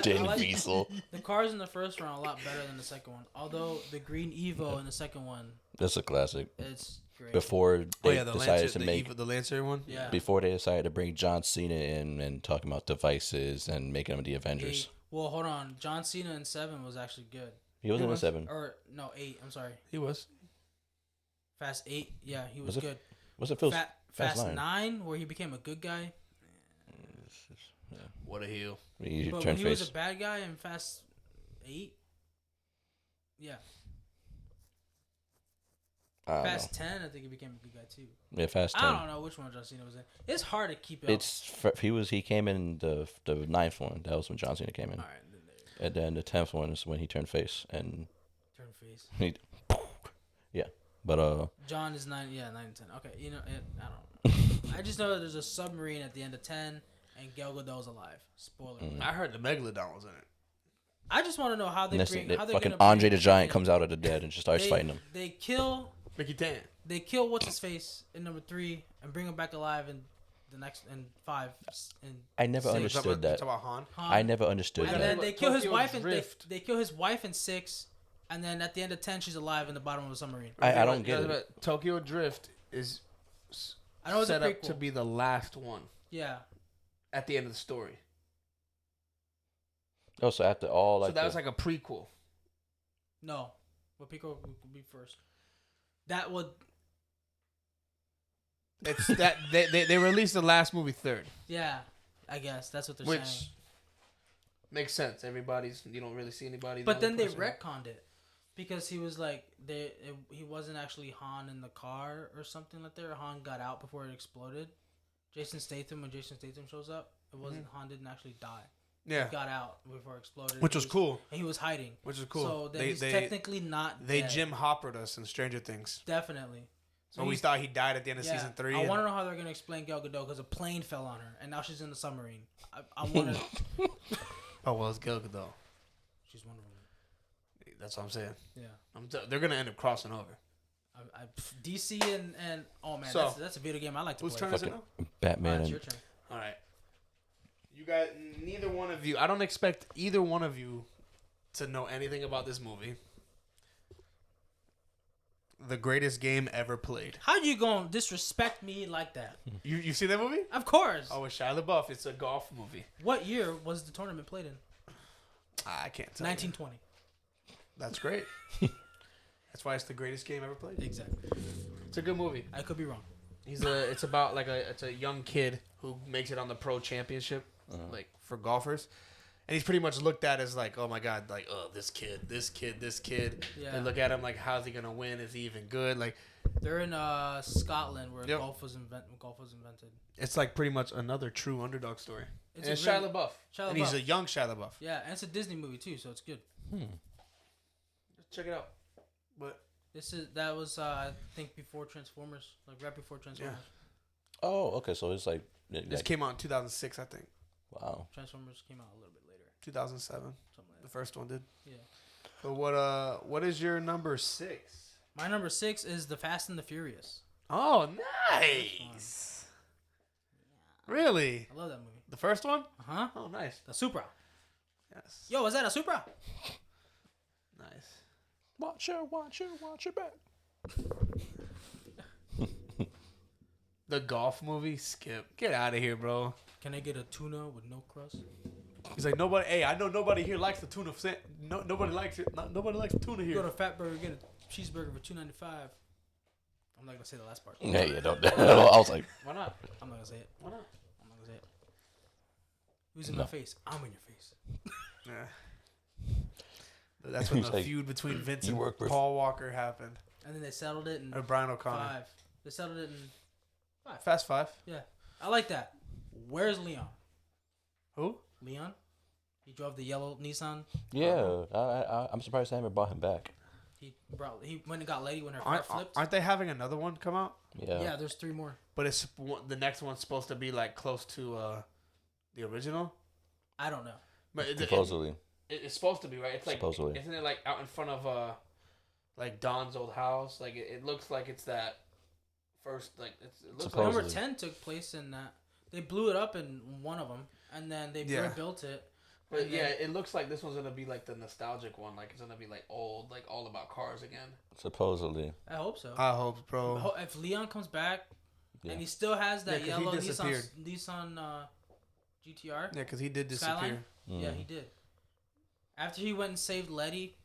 Din Diesel. The cars in the first one are a lot better than the second one. Although the green Evo in the second one, That's a classic. it's great. Before they the decided Lancer, to make the Lancer one. Yeah. before they decided to bring John Cena in and talking about devices and making them the Avengers. Well, hold on. John Cena in 7 was actually good. He wasn't in 7. Or no, 8. I'm sorry. He was. Fast 8. Yeah, he was Was it- good. Was it Phil? Fast 9, where he became a good guy. What a heel. He But when turned he face. was a bad guy in Fast 8. Yeah. I don't Fast know. 10, I think he became a good guy too. Yeah, Fast 10. I don't know which one John Cena was in. It's hard to keep up. He came in the 9th one. That was when John Cena came in. All right, then there you And then the 10th one is when he turned face and go. Turn face. he yeah. But John is 9 and 10. Okay, I don't know. I just know that there's a submarine at the end of 10 and Gal Gadot's alive. Spoiler. alert. I heard the Megalodon was in it. I just want to know how they bring how they're fucking gonna Andre bring the Giant in- comes out of the dead and just starts fighting him. They kill Mickey Tan. what's his face in number 3 and bring him back alive in the next in 5 and I never six. understood that. Talk about Han. I never understood And that. then they kill his Tokyo wife Drift. they kill his wife in 6, and then at the end of 10 she's alive in the bottom of a submarine. I don't get it. Tokyo Drift is I know it's a set up prequel. to be the last one Yeah. at the end of the story. Oh, so after all, like So that was like a prequel. No. What Pico would be first. That would It's that they released the last movie third, yeah, I guess that's what they're which saying. makes sense. You don't really see anybody. But the then only they person- retconned it because he was like he wasn't actually Han in the car or something like that. Or Han got out before it exploded. When Jason Statham shows up, it wasn't Han didn't actually die. Yeah, He got out before it exploded. which was cool. And he was hiding. Which is cool. So then he's technically not They dead. Jim Hoppered us in Stranger Things. Definitely. So we thought he died at the end of season 3. I want to know how they're gonna explain Gal Gadot because a plane fell on her and now she's in the submarine. I want to. Oh well, it's Gal Gadot. She's Wonder Woman. That's what I'm saying. Yeah. They're gonna end up crossing over. DC and oh man, So, that's a video game I like to Whose play. turn is it now? Batman It's and your turn. All right. You guys, neither one of you. I don't expect either one of you to know anything about this movie. The greatest game ever played. How you gonna disrespect me like that? You see that movie? Of course. Oh, with Shia LaBeouf. It's a golf movie. What year was the tournament played in? I can't tell. 1920. That's great. That's why it's the greatest game ever played. Exactly. It's a good movie. I could be wrong. It's about it's a young kid who makes it on the pro championship, like for golfers, and he's pretty much looked at as like, oh my god, like this kid. Yeah. They look at him like, how's he gonna win? Is he even good? Like They're in Scotland where Yep. golf was invented. it's like pretty much another true underdog story. It's And it's a really- Shia LaBeouf, Shia and he's LaBeouf. a young Shia LaBeouf. Yeah, and it's a Disney movie too, so it's good. Check it out. But That was I think before Transformers, like right before Transformers. oh, okay, so it's like this came out in 2006, I think. wow. Transformers came out a little bit later. 2007. Something like The that. first one did. Yeah. But what is your number 6? My number 6 is The Fast and the Furious. Oh, nice. Really? I love that movie. The first one? Uh-huh. Oh, nice. The Supra. Yes. Yo, is that a Supra? Nice. Watch your back. The golf movie? Skip. Get out of here, bro. Can I get a tuna with no crust? He's like, nobody. Hey, I know nobody here likes the tuna. Nobody likes it. Nobody likes tuna You go to here. Fatburger, get a cheeseburger for $2.95. I'm not gonna say the last part. Yeah, don't. I was like, Why not? I'm not gonna say it. Why not? I'm not gonna say it. Who's in my face? I'm in your face. Yeah. That's when He's the like, feud between Vince "You and work for-" Paul Walker happened. And then they settled it in Or Brian O'Connor. 5. They settled it in 5. Fast 5. Yeah, I like that. Where's Leon? Who? Leon? He drove the yellow Nissan. Yeah, I'm surprised they haven't brought him back. He went and got Lady when her car flipped. Aren't they having another one come out? Yeah, there's 3 more. But it's the next one's supposed to be like close to the original. I don't know. But Supposedly. it's supposed to be, right? It's like, Supposedly. Isn't it like out in front of like Don's old house? Like it looks like it's that first, like it looks like Number 10 took place in that. They blew it up in one of them, and then they rebuilt it. But yeah, it looks like this one's gonna be like the nostalgic one. Like it's gonna be like old, like all about cars again. Supposedly. I hope so. I hope, bro. If Leon comes back, and he still has that yellow Nissan GTR. Yeah, because he did disappear. Skyline? Yeah, he did. After he went and saved Letty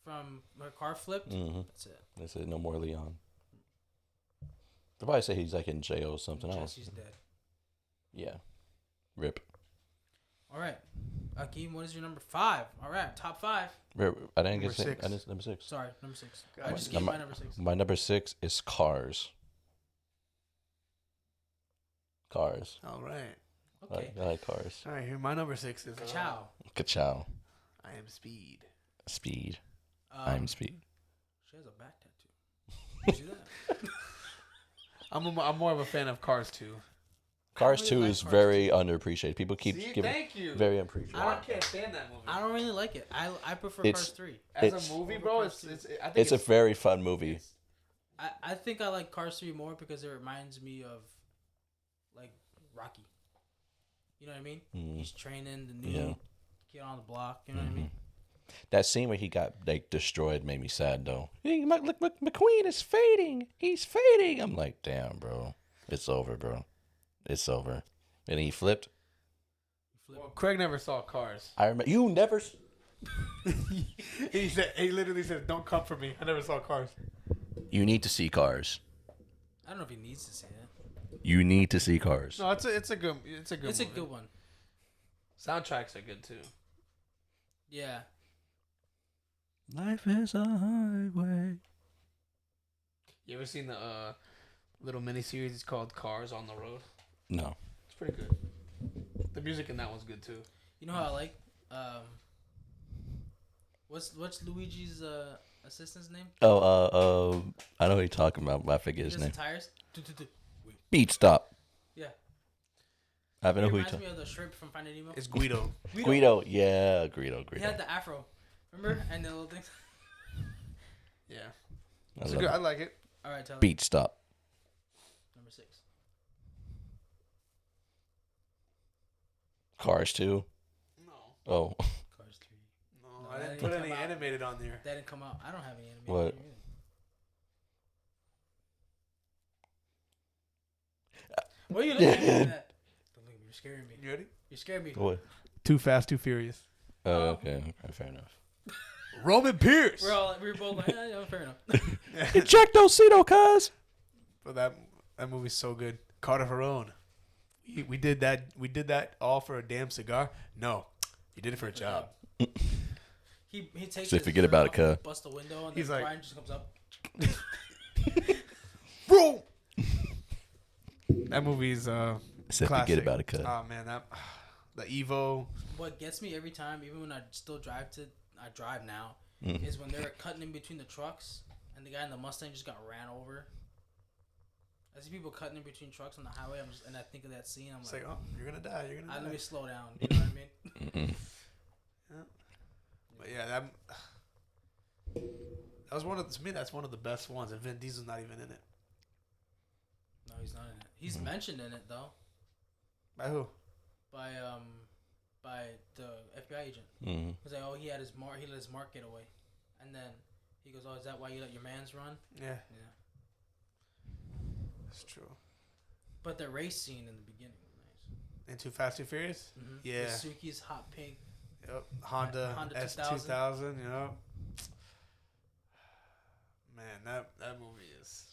from her car flipped, that's it. They said no more Leon. They probably say he's like in jail or something else. Jesse's dead. Yeah. Rip. All right. Akeem, what is your number 5? All right, top 5. I didn't get 6. I didn't, number 6. Sorry, number 6. God. I just gave my number 6. My number 6 is Cars. Cars. All right. Okay. I like Cars. All right. Here, my number 6 is Ciao. Ka-chow. I am Speed. Speed. I'm Speed. She has a back tattoo. You see that? I'm more of a fan of Cars 2. Cars really 2 like is Cars very underappreciated. People keep See, giving thank you. very underappreciated. I can't stand that movie. I don't really like it. I prefer It's- Cars 3. As a movie, bro, I think It's a very fun movie. I think I like Cars 3 more because it reminds me of, like, Rocky. You know what I mean? He's training the new kid on the block. You know what I mean? That scene where he got like destroyed made me sad though. Hey, look, McQueen is fading. He's fading. I'm like, damn, bro, it's over, bro. It's over. And he flipped. Well, Craig never saw Cars. I remember you never. He literally said, "Don't come for me. I never saw Cars." You need to see Cars. I don't know if he needs to say that. You need to see Cars. No, it's a good It's a good one. Soundtracks are good too. Yeah. Life is a highway. You ever seen the little mini series? It's called Cars on the Road. No. It's pretty good. The music in that one's good too. You know how I like what's Luigi's assistant's name? I know who you're talking about, but I forget his Just the name. tires. Beat Stop. Yeah. I don't know It who you're reminds talking. me of the shrimp from Finding Nemo. It's Guido. Guido. Yeah, Guido. He had the afro. Remember? And the little things. Yeah, I I like it. All right, tell Beat Stop. number 6. Cars 2. No, Oh. Cars 3. no, No, I that didn't didn't put come any out. animated on there. That didn't come out. I don't have any animated. What? either. What are you looking at? Don't look at me. You're scaring me. You ready? You're scaring me. What? Too Fast, Too Furious. Oh, okay. Fair enough. Roman Pierce. We're both like, yeah, fair enough. Eject those Cito, cuz. But that movie's so good. Carter Verone. We did that all for a damn cigar? No, he did it for a job. He takes. So his forget shirt about off it, and cuz. Bust the window, and He's then like- Brian just comes up. Bro, that movie's Said classic. forget about it, cuz. Oh man, the Evo. What gets me every time, even when I still drive now, is when they're cutting in between the trucks, and the guy in the Mustang just got ran over. I see people cutting in between trucks on the highway. And I think of that scene. I'm It's like, like, oh, you're gonna die. You're gonna die. let me slow down. You know what I mean? But yeah, that was one of to me. That's one of the best ones, and Vin Diesel's not even in it. No, he's not in it. He's mentioned in it though, By who? by the FBI agent. Mm-hmm. He's like, oh, he let his mark get away, and then he goes, oh, is that why you let your mans run? Yeah, Yeah. that's true. But the race scene in the beginning was nice. And Too Fast, Too Furious. Mm-hmm. Yeah. The Suzuki's hot pink. Yep. Honda S2000. You know. Man, that movie is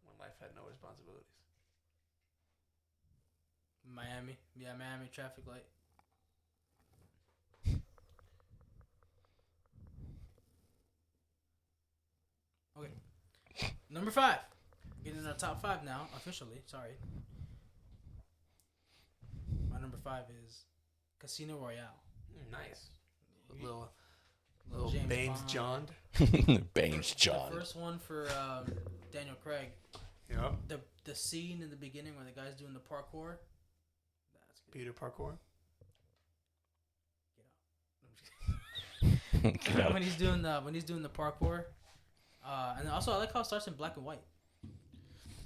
when life had no responsibilities. Miami traffic light. Number 5. Getting in our top 5 now, officially. Sorry. My number 5 is Casino Royale. Nice. Little James Baines Bond. John. Baines John. The first one for Daniel Craig. Yep. The scene in the beginning where the guy's doing the parkour. That's good. Peter Parkour. When he's doing the parkour, and also I like how it starts in black and white.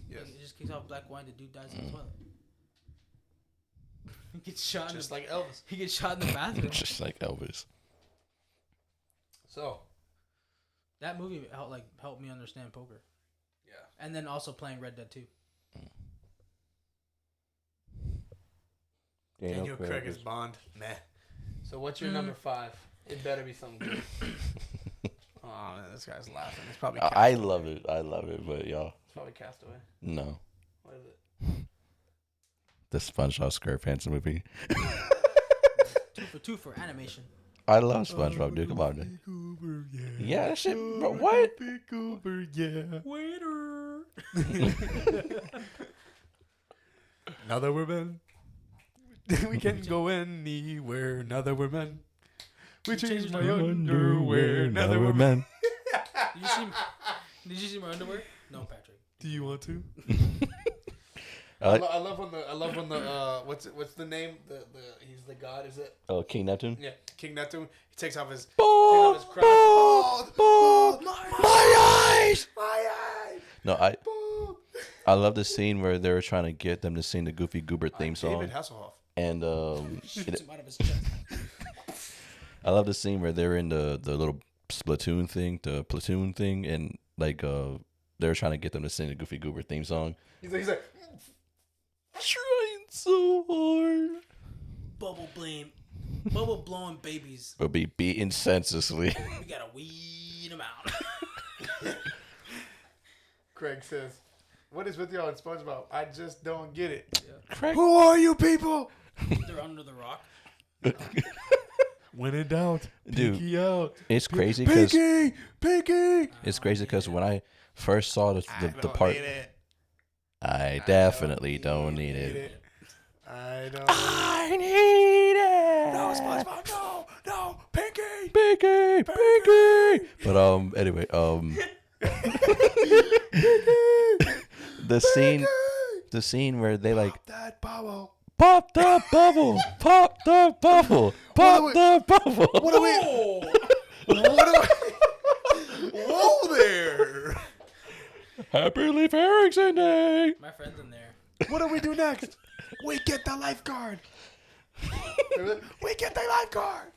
Yes. It just kicks off black and white. The dude dies in the toilet. He gets shot. Just like Elvis. He gets shot in the bathroom. Just like Elvis. So. That movie helped me understand poker. Yeah. And then also playing Red Dead 2. Daniel Craig is Bond. Meh. So what's your number 5? It better be something good. Oh man, this guy's laughing. It's probably Castaway. I love it, but y'all. It's probably Castaway. No. What is it? The SpongeBob SquarePants movie. 2 for 2 for animation. I love SpongeBob, dude. Come on, dude. Cooper, yeah. Yeah, that shit. Bro, what? Cooper, yeah. Waiter. Now that we're men, we can go anywhere. Now that we're men, we change my underwear. Now that we're men. Did you see my underwear? No, Patrick. Do you want to? I I love when the what's the name? The he's the god, is it? Oh, King Neptune. Yeah, King Neptune. He takes off his Bald, crown. my eyes. My eyes. No, I love the scene where they were trying to get them to sing the Goofy Goober theme song. David Hasselhoff. And Shoots him out of his chest. I love the scene where they're in the little platoon thing, and like they were trying to get them to sing the Goofy Goober theme song. He's like Trying so hard. Bubble blowing babies. Will be beaten senselessly. We gotta weed them out. Craig says, "What is with y'all in SpongeBob? I just don't get it." Yeah. Craig. Who are you people? They're under the rock. When in doubt, Dude, pinky out. It's crazy because Pinky. it's crazy because when I first saw the part, Need it. I definitely don't need it. I don't. I need it. No, SpongeBob. No, Pinky. Pinky. But anyway, the scene where they like That bubble. pop the bubble, pop the bubble, pop the bubble. What are we? Whoa there. Happy Leif Erikson Day. My friend's in there. What do we do next? We get the lifeguard. We get the lifeguard.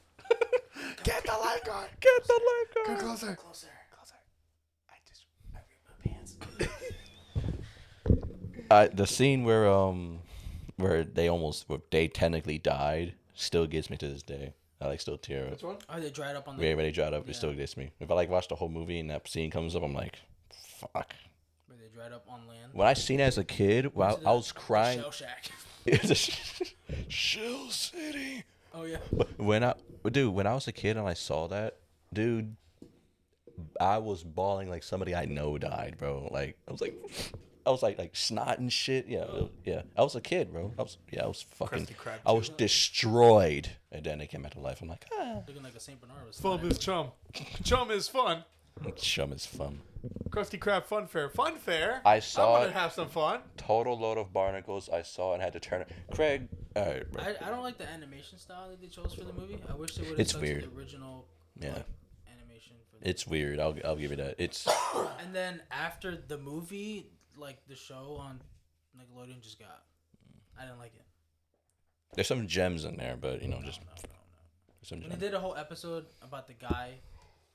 Get the lifeguard. Get the lifeguard. Come closer. Closer. I ripped my pants. The scene where they technically died still gets me to this day. I like still tear up. Which one? Oh, they dried up on the. Yeah, when they dried up, it still gets me. If I like watch the whole movie and that scene comes up, I'm like, fuck. Where they dried up on land. When I seen it as a kid, I was crying. Shell Shack. It's a Shell City. Oh yeah. When I was a kid and I saw that, dude, I was bawling like somebody I know died, bro. Like I was like snot and shit. Yeah. I was a kid, bro. I was fucking. I was destroyed, and then they came back to life. I'm like, Looking like a Saint Bernard was. Fun is chum. Chum is fun. chum is fun. Krusty Krab Fun Fair. Fun Fair. I saw I'm it. gonna have some fun. Total load of barnacles. I saw it and had to turn it. Craig, all right, bro. I don't like the animation style that they chose for the movie. I wish they would have It's stuck to weird. the original. Yeah. Animation. For the It's weird. I'll give you that. It's And then after the movie, like the show on Nickelodeon just got. I didn't like it. there's some gems in there, but No. some When gems. they did a whole episode about the guy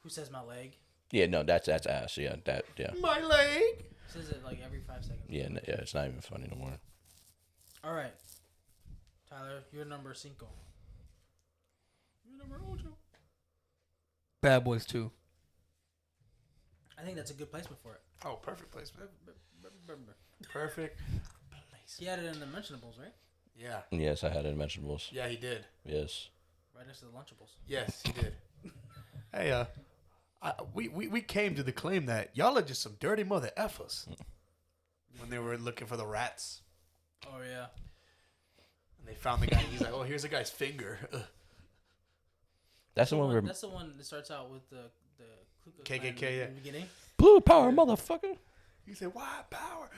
who says my leg, Yeah, no, that's ass. Yeah, My leg. says it like every 5 seconds. yeah, it's not even funny no more. All right, Tyler, you're number 5. You're number 8. Bad Boys 2. I think that's a good placement for it. Oh, perfect placement. Perfect. He had it in the mentionables, right? Yeah. Yes, I had unmentionables. Yeah, he did. Yes. Right next to the Lunchables. Yes, he did. Hey, we came to the claim that y'all are just some dirty mother effers. When they were looking for the rats. Oh yeah. And they found the guy. He's like, oh, here's the guy's finger. That's the one where That's the one that starts out with the KKK, yeah. in the beginning. blue power, motherfucker. He said, why power?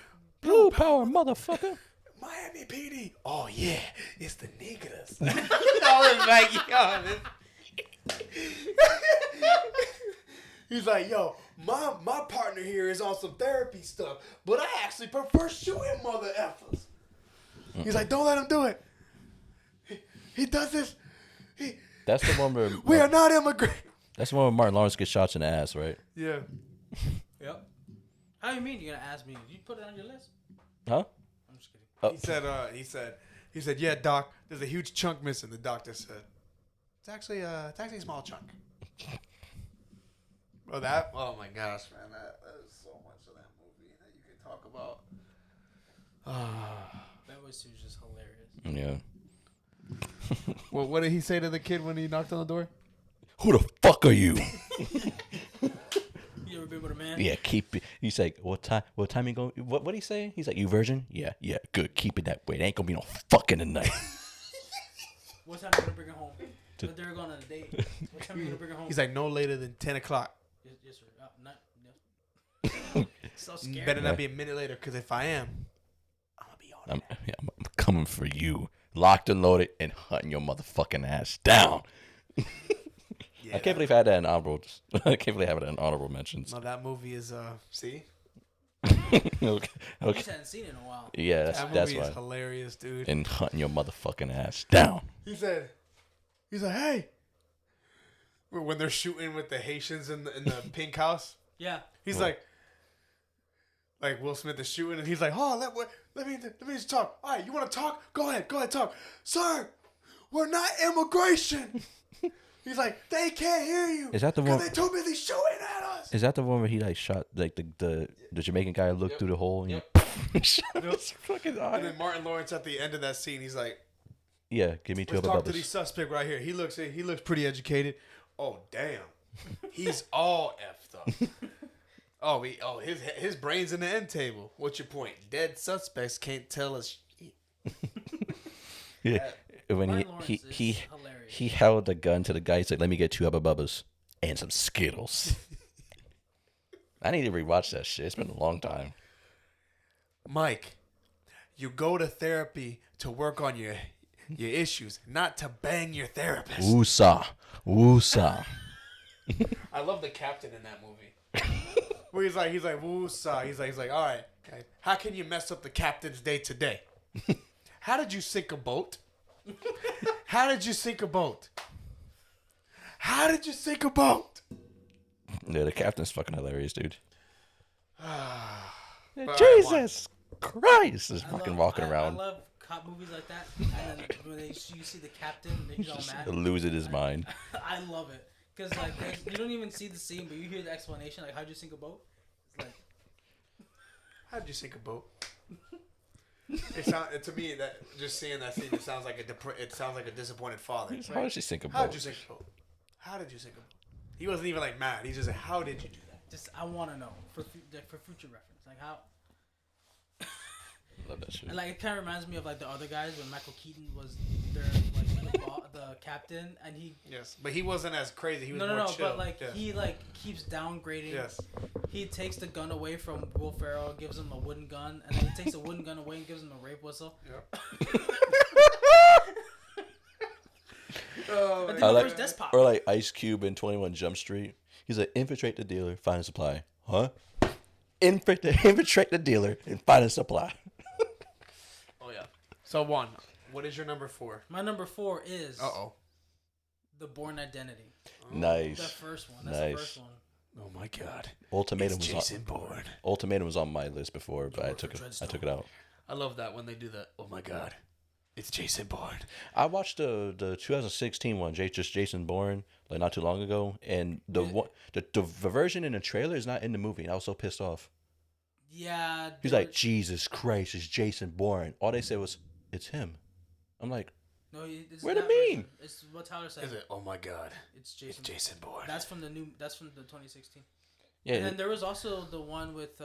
Blue power, motherfucker. Miami PD. Oh, yeah. It's the niggas. I was like, yo. He's like, yo, my partner here is on some therapy stuff, but I actually prefer shooting mother effers. He's like, don't let him do it. He does this. That's the one where We are not immigrants. That's the one where Martin Lawrence gets shots in the ass, right? Yeah. Yep. How do you mean you're gonna ask me? Did you put it on your list? Huh? I'm just kidding. Oh. He said, yeah, doc, there's a huge chunk missing. The doctor said, it's actually a small chunk. Oh, my gosh, man. There's so much of that movie that you can talk about. That was just hilarious. Yeah. Well, what did he say to the kid when he knocked on the door? Who the fuck are you? You ever been with a man? Yeah, keep it. He's like, what time you going? What he say? He's like, you virgin? Yeah, good. Keep it that way. There ain't gonna be no fucking tonight. What time are you gonna bring her home? But they're going on a date. What time are you gonna bring her home? He's like, no later than 10 o'clock. Yes, sir. Not. So scary. Better not be a minute later, because if I am, I'm going to be on it. I'm coming for you. Locked and loaded and hunting your motherfucking ass down. Yeah, I can't believe I had that in honorable. I can't believe I have it in honorable mentions. No, that movie is, see? okay. You just hadn't seen it in a while. Yeah, That that's movie is why. hilarious, dude. And hunting your motherfucking ass down. He's like, hey. When they're shooting with the Haitians in the pink house. Yeah. He's like Will Smith is shooting, and he's like, oh, let me just talk. All right, you want to talk? Go ahead, talk. Sir, we're not immigration. He's like, they can't hear you. Is that the one? They're too busy shooting at us. Is that the one where he like shot like the Jamaican guy looked through the hole and he shot his fucking eye? And then Martin Lawrence at the end of that scene, he's like, yeah, give me two let's other talk to brothers. the suspect right here. He looks pretty educated. Oh, damn. He's all effed up. His brain's in the end table. What's your point? Dead suspects can't tell us shit. Yeah. When Martin Lawrence is he hilarious. he held the gun to the guy. He's like, let me get two Hubba Bubbas and some Skittles. I need to rewatch that shit. It's been a long time. Mike, you go to therapy to work on your issues, not to bang your therapist. Woosah. I love the captain in that movie. Where he's like, woosah. He's like, all right, guys, how can you mess up the captain's day today? How did you sink a boat? How did you sink a boat? How did you sink a boat? Yeah, the captain's fucking hilarious, dude. But Jesus Christ is fucking walking around. I love cop movies like that. And then when you see the captain, and he's all mad. Losing his mind. I love it. Because you don't even see the scene, but you hear the explanation, like, how'd you sink a boat? It's like, how'd you sink a boat? To me, that just seeing that scene, it sounds like a disappointed father. How did she sink a boat? How did you sink a boat? How did you sink a boat? He wasn't even like mad. He's just like, how did you do that? just I want to know for future reference, like how. Love that shit. And like it kind of reminds me of like the other guys when Michael Keaton was their the captain, and he. Yes, but he wasn't as crazy. He was no, more chill. but like yes. he like keeps downgrading. Yes. He takes the gun away from Will Ferrell, gives him a wooden gun, and then he takes the wooden gun away and gives him a rape whistle. Yep. Or like Ice Cube in 21 Jump Street. He's like, infiltrate the dealer, find a supply. Huh? Infiltrate the dealer and find a supply. Oh yeah. So one. What is your number 4? My number 4 is Uh-oh. The Bourne Identity. Nice. The first one. That's Nice. the first one. Oh my God. Ultimatum It's was Jason Bourne. Ultimatum was on my list before, but I took it out. I love that when they do that. Oh my God. It's Jason Bourne. I watched the 2016 one, just Jason Bourne, like not too long ago, and the version in the trailer is not in the movie. And I was so pissed off. Yeah. He's like, Jesus Christ, it's Jason Bourne. All they said was, it's him. I'm like, No, it's What do that you mean? version. It's what Tyler said. Is it? Oh my God. It's Jason. It's Jason Bourne. That's from the 2016. Yeah. And then there was also the one with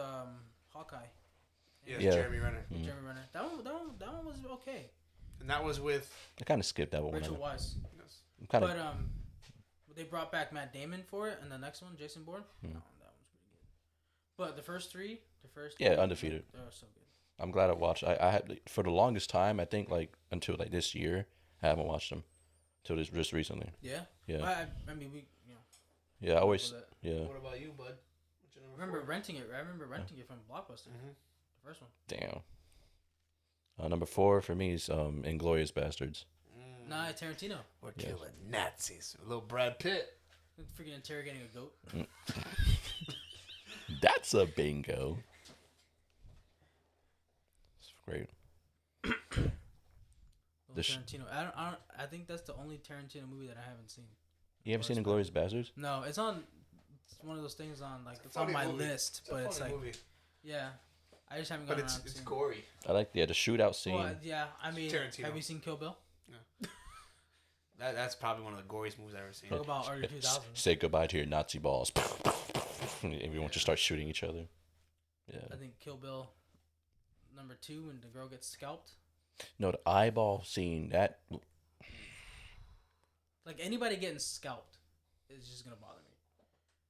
Hawkeye. Yeah, Yeah. Jeremy Renner. Mm. Jeremy Renner. That one was okay. And that was with I kind of skipped that one. Rachel Weisz. I'm kind of. But they brought back Matt Damon for it, and the next one, Jason Bourne. That one's pretty good. But the first three, Undefeated. they were so good. I'm glad I watched. I had for the longest time. I think like until like this year, I haven't watched them. Till this just recently. Yeah. Yeah. I mean, we Yeah, I always. Yeah. What about you, bud? What's your number remember 4? renting it. I remember renting it from Blockbusters. Mhm. The first one. Damn. Number 4 for me is Inglourious Bastards. Nah, Tarantino. We're Yes. killing Nazis. A little Brad Pitt. Freaking interrogating a goat. That's a bingo. It's great. Tarantino. I think that's the only Tarantino movie that I haven't seen. You haven't seen Inglourious Bastards? No, it's on. It's one of those things on like it's a on funny my movie. list, but it's like movie. yeah. I just haven't But gotten it's around to seeing it. gory. I like the shootout scene. Well, yeah, I mean, Tarantino. have you seen Kill Bill? That's probably one of the goriest movies I've ever seen. Talk about early 2000s. Say goodbye to your Nazi balls. Everyone just starts shooting each other. Yeah. I think Kill Bill number 2 when the girl gets scalped. No, the eyeball scene, that Like anybody getting scalped is just gonna bother me.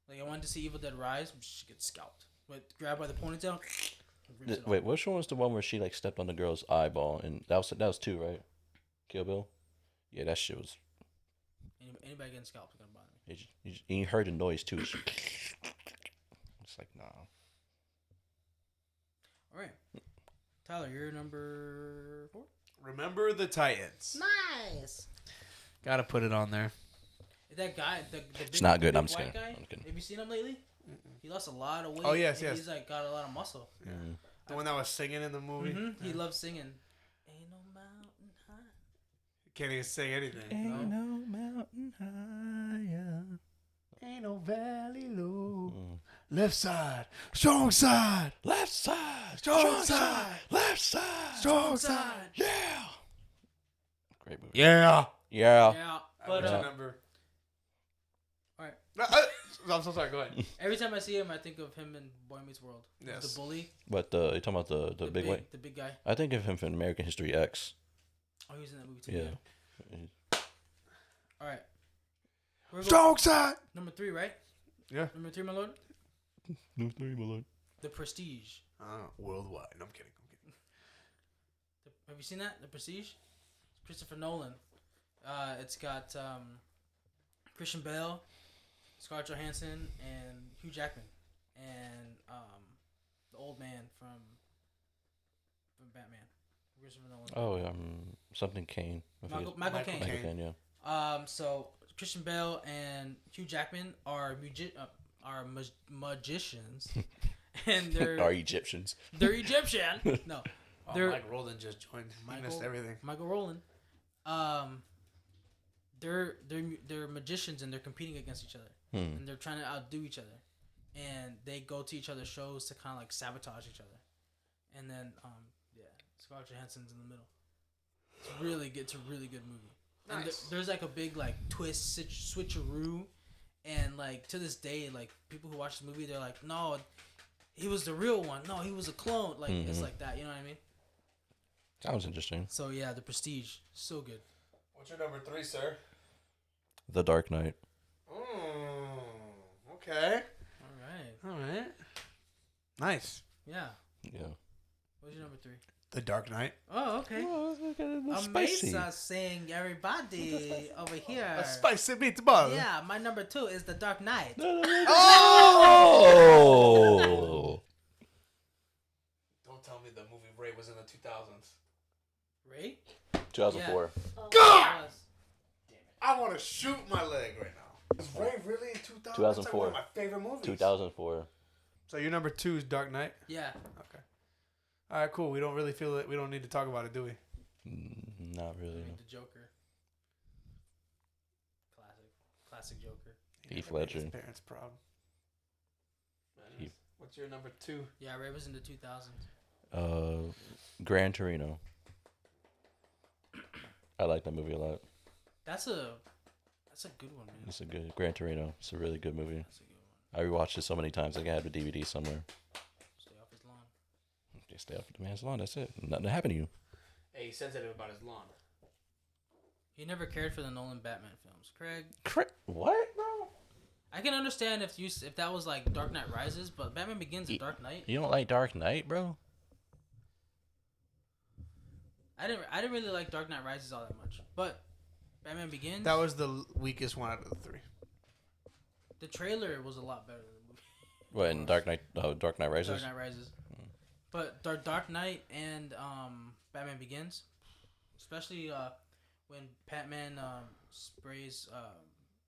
Like I wanted to see Evil Dead Rise, she gets scalped. But grabbed by the ponytail. rips it off. wait, which one was the one where she like stepped on the girl's eyeball? And that was 2, right? Kill Bill. Yeah, that shit was. Anybody getting scalped is gonna bother me. You heard the noise too. It's like nah. All right, Tyler, you're number 4. Remember the Titans. Nice. Gotta put it on there. That guy, the big, It's not good. big I'm just white kidding. guy. I'm kidding. Have you seen him lately? He lost a lot of weight. Oh, yes, and yes. He's like got a lot of muscle. Mm. The one that was singing in the movie. Mm-hmm. He loves singing. Ain't no mountain high. Can't even sing anything. Ain't no mountain higher. Ain't no valley low. Mm. Left side, strong side. Left side, Strong side. left side, Strong side. Yeah. Great movie. Yeah. Yeah. Yeah, But but Yeah. number. all right. I'm so sorry. Go ahead. Every time I see him, I think of him in Boy Meets World. Yes. The bully. But you talking about the big white? The big guy. I think of him from American History X. Oh, he was in that movie too. Yeah. All right. We're going Strong side. number 3, right? Yeah. Number 3, my lord. No, three, my lord. The Prestige. Worldwide. No, I'm kidding. Have you seen that? The Prestige. It's Christopher Nolan. It's got Christian Bale, Scarlett Johansson, and Hugh Jackman, and the old man from Batman. Christopher Nolan. Oh, something Kane. I forget. Michael Caine. Michael Caine, yeah. So Christian Bale and Hugh Jackman are magicians, and Are Egyptians. they're Egyptian. No, Oh, they're Mike Rowland just joined. He missed everything. Michael Rowland. They're magicians and they're competing against each other, and they're trying to outdo each other, and they go to each other's shows to kind of like sabotage each other, and then Scarlett Johansson's in the middle. It's really good. It's a really good movie. And Nice. there's like a big like twist switcheroo, and like to this day, like people who watch the movie, they're like, no, he was the real one. No, he was a clone. Like it's like that. You know what I mean? Sounds interesting. So yeah, The Prestige, so good. What's your number 3, sir? The Dark Knight. Okay. All right. All right. Nice. Yeah. Yeah. What's your number 3? The Dark Knight. Oh, okay. Spicy. Amazing saying everybody over here. A spicy meatball. Yeah, my number 2 is The Dark Knight. Oh! Don't tell me the movie Ray was in the 2000s. Ray? 2004. God! I want to shoot my leg right now. Is Ray really in 2000? 2004. That's like one of my favorite movies. 2004. So your number 2 is Dark Knight? Yeah. Okay. All right, cool. We don't really feel it. We don't need to talk about it, do we? Not really. I mean, the Joker. Classic Joker. Heath Ledger. His parents proud. What's your number 2? Yeah, Ray was in the 2000s. Gran Torino. I like that movie a lot. That's a good one, man. It's a good Gran Torino. It's a really good movie. That's a good one. I rewatched it so many times. Like I have a DVD somewhere. Stay off his lawn. Just stay off the man's lawn. That's it. Nothing happened to you. Hey, he's sensitive about his lawn. He never cared for the Nolan Batman films. Craig. What, bro? I can understand if that was like Dark Knight Rises, but Batman Begins and Dark Knight. You don't like Dark Knight, bro? I didn't really like Dark Knight Rises all that much, but Batman Begins. That was the weakest one out of the three. The trailer was a lot better than the movie. What in Dark Knight Rises? Dark Knight Rises. But Dark Knight and Batman Begins, especially when Batman sprays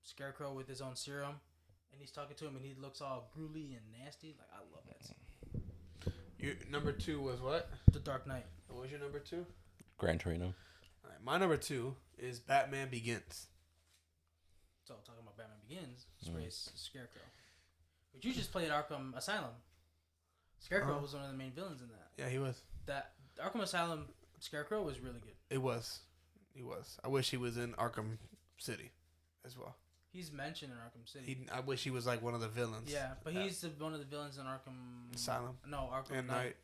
Scarecrow with his own serum, and he's talking to him, and he looks all gruely and nasty. Like, I love that scene. Your number 2 was what? The Dark Knight. What was your number 2? Gran Torino. All right, my number 2 is Batman Begins. So talking about Batman Begins, sprays Scarecrow. But you just played Arkham Asylum. Scarecrow was one of the main villains in that. Yeah, he was. That Arkham Asylum Scarecrow was really good. It was. He was. I wish he was in Arkham City as well. He's mentioned in Arkham City. I wish he was like one of the villains. Yeah, but he's one of the villains in Arkham Asylum. No, Arkham Knight.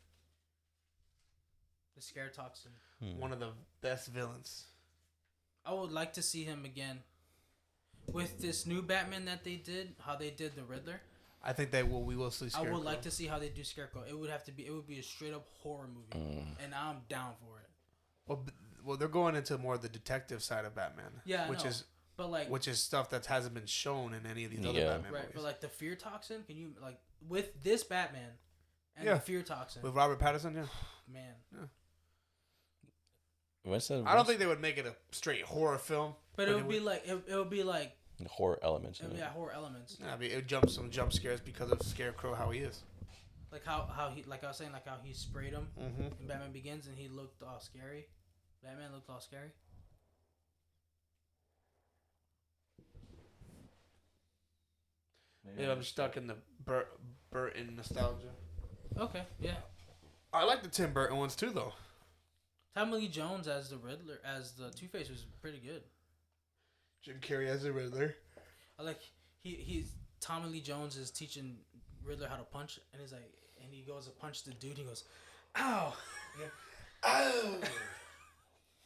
The Scare Toxin. One of the best villains. I would like to see him again. With this new Batman that they did, how they did the Riddler. I think we will see Scarecrow. I would like to see how they do Scarecrow. It would be a straight up horror movie, and I'm down for it. Well, they're going into more of the detective side of Batman. Yeah, which is stuff that hasn't been shown in any of these other Batman movies. But like the Fear Toxin, can you like with this Batman and the Fear Toxin with Robert Pattinson? Yeah, man. Yeah. I don't think they would make it a straight horror film, but it would be like horror elements. Yeah, horror elements. Yeah, it would jump some jump scares because of Scarecrow, how he is. Like how he, like I was saying, like how he sprayed him in Batman Begins, and he looked all scary. Batman looked all scary. Maybe I'm stuck in the Burton nostalgia. Okay, yeah. I like the Tim Burton ones too, though. Tommy Lee Jones as the Riddler, as the Two-Face was pretty good. Jim Carrey as the Riddler. I like he's Tommy Lee Jones is teaching Riddler how to punch, and he's like, and he goes to punch the dude. He goes, "Ow, yeah. Ow."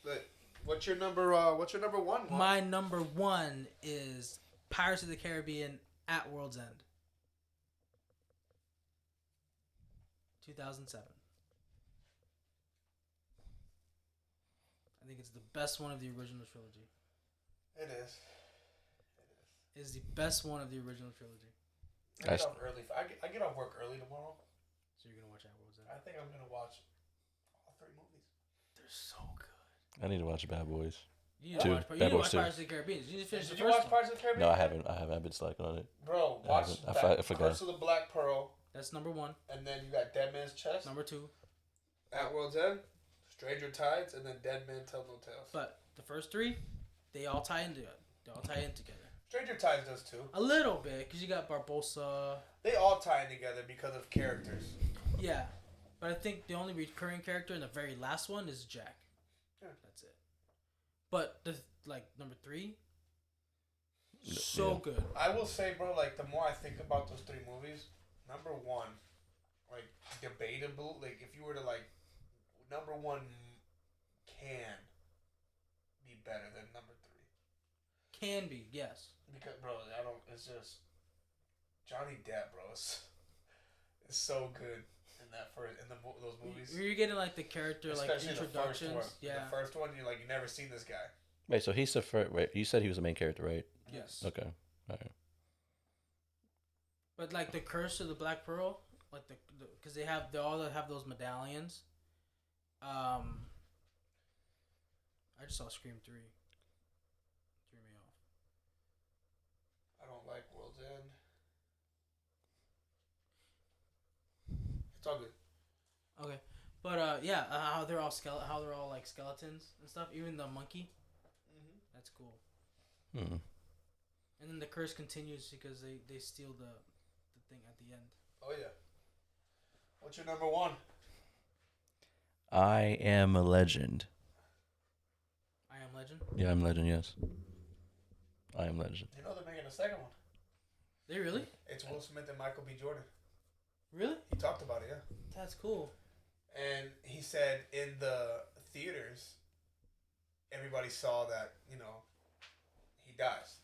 But what's your number? What's your number 1? My number 1 is Pirates of the Caribbean at World's End, 2007. I think it's the best one of the original trilogy. It is. It is the best one of the original trilogy. I get off early. I get off work early tomorrow. So you're gonna watch At World's End? I think I'm gonna watch all 3 movies. They're so good. I need to watch Bad Boys. You need to watch Pirates of the Caribbean. Did you finish the first one? Did you watch Pirates of the Caribbean? No, I haven't. I've been slacking on it. Bro, watch I forgot. Curse of the Black Pearl. That's number 1. And then you got Dead Man's Chest. Number 2. At World's End, Stranger Tides, and then Dead Man Tell No Tales. But the first 3, they all tie into it. They all tie in together. Stranger Tides does too. A little bit, because you got Barbossa. They all tie in together because of characters. Yeah. But I think the only recurring character in the very last one is Jack. Yeah. That's it. But number 3, so good. I will say, bro, like the more I think about those 3 movies, number 1, like debatable, like if you were to like, number 1 can be better than number 3. Can be, yes. Because, bro, it's just Johnny Depp, bro, is so good in those movies. You're getting like the character, especially like introductions. The first one. Yeah. The first one, you're like, you never seen this guy. Wait, so he's the first. Wait, you said he was the main character, right? Yes. Okay. All right. But like the Curse of the Black Pearl, like because they all have those medallions. I just saw Scream 3. Threw me off. I don't like World's End. It's all good. Okay, but yeah, how they're all like skeletons and stuff. Even the monkey. That's cool. And then the curse continues because they steal the thing at the end. Oh yeah. What's your number 1? I Am a Legend. I Am Legend. Yeah, I'm Legend. Yes, I Am Legend. You know they're making a second one. They really? It's Will Smith and Michael B. Jordan. Really? He talked about it, yeah. That's cool. And he said in the theaters, everybody saw that, you know, he dies.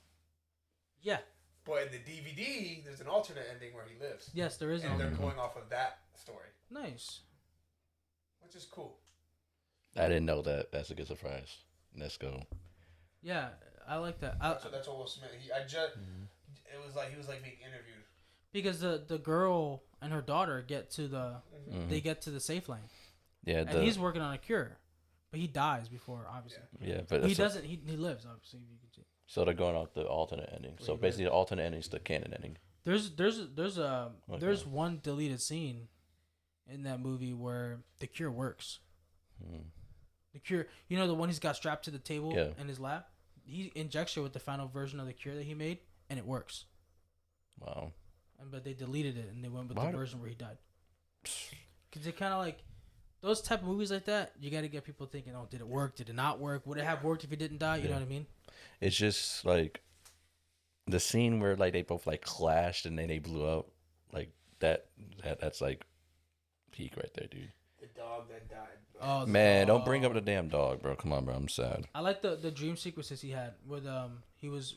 Yeah. But in the DVD, there's an alternate ending where he lives. Yes, there is. And they're going off of that story. Nice. Which is cool. I didn't know that. That's a good surprise. Let's go. Yeah, I like that. That's what Will Smith. It was like he was like being interviewed because the girl and her daughter get to the they get to the safe lane. Yeah, and he's working on a cure, but he dies before, obviously. Yeah, but he doesn't. He lives, obviously. You can see. So they're going off the alternate ending. So basically, the alternate ending is the canon ending. There's one deleted scene in that movie where the cure works. The cure, you know, the one he's got strapped to the table in his lap. He injects her with the final version of the cure that he made, and it works. Wow. But they deleted it, and they went with the version where he died. Because they kind of like those type of movies like that. You got to get people thinking, "Oh, did it work? Did it not work? Would it have worked if he didn't die?" You know what I mean? It's just like the scene where like they both like clashed and then they blew up, like that's like peak right there, dude. The dog that died. Oh man, don't bring up the damn dog, bro. Come on, bro. I'm sad. I like the dream sequences he had with he was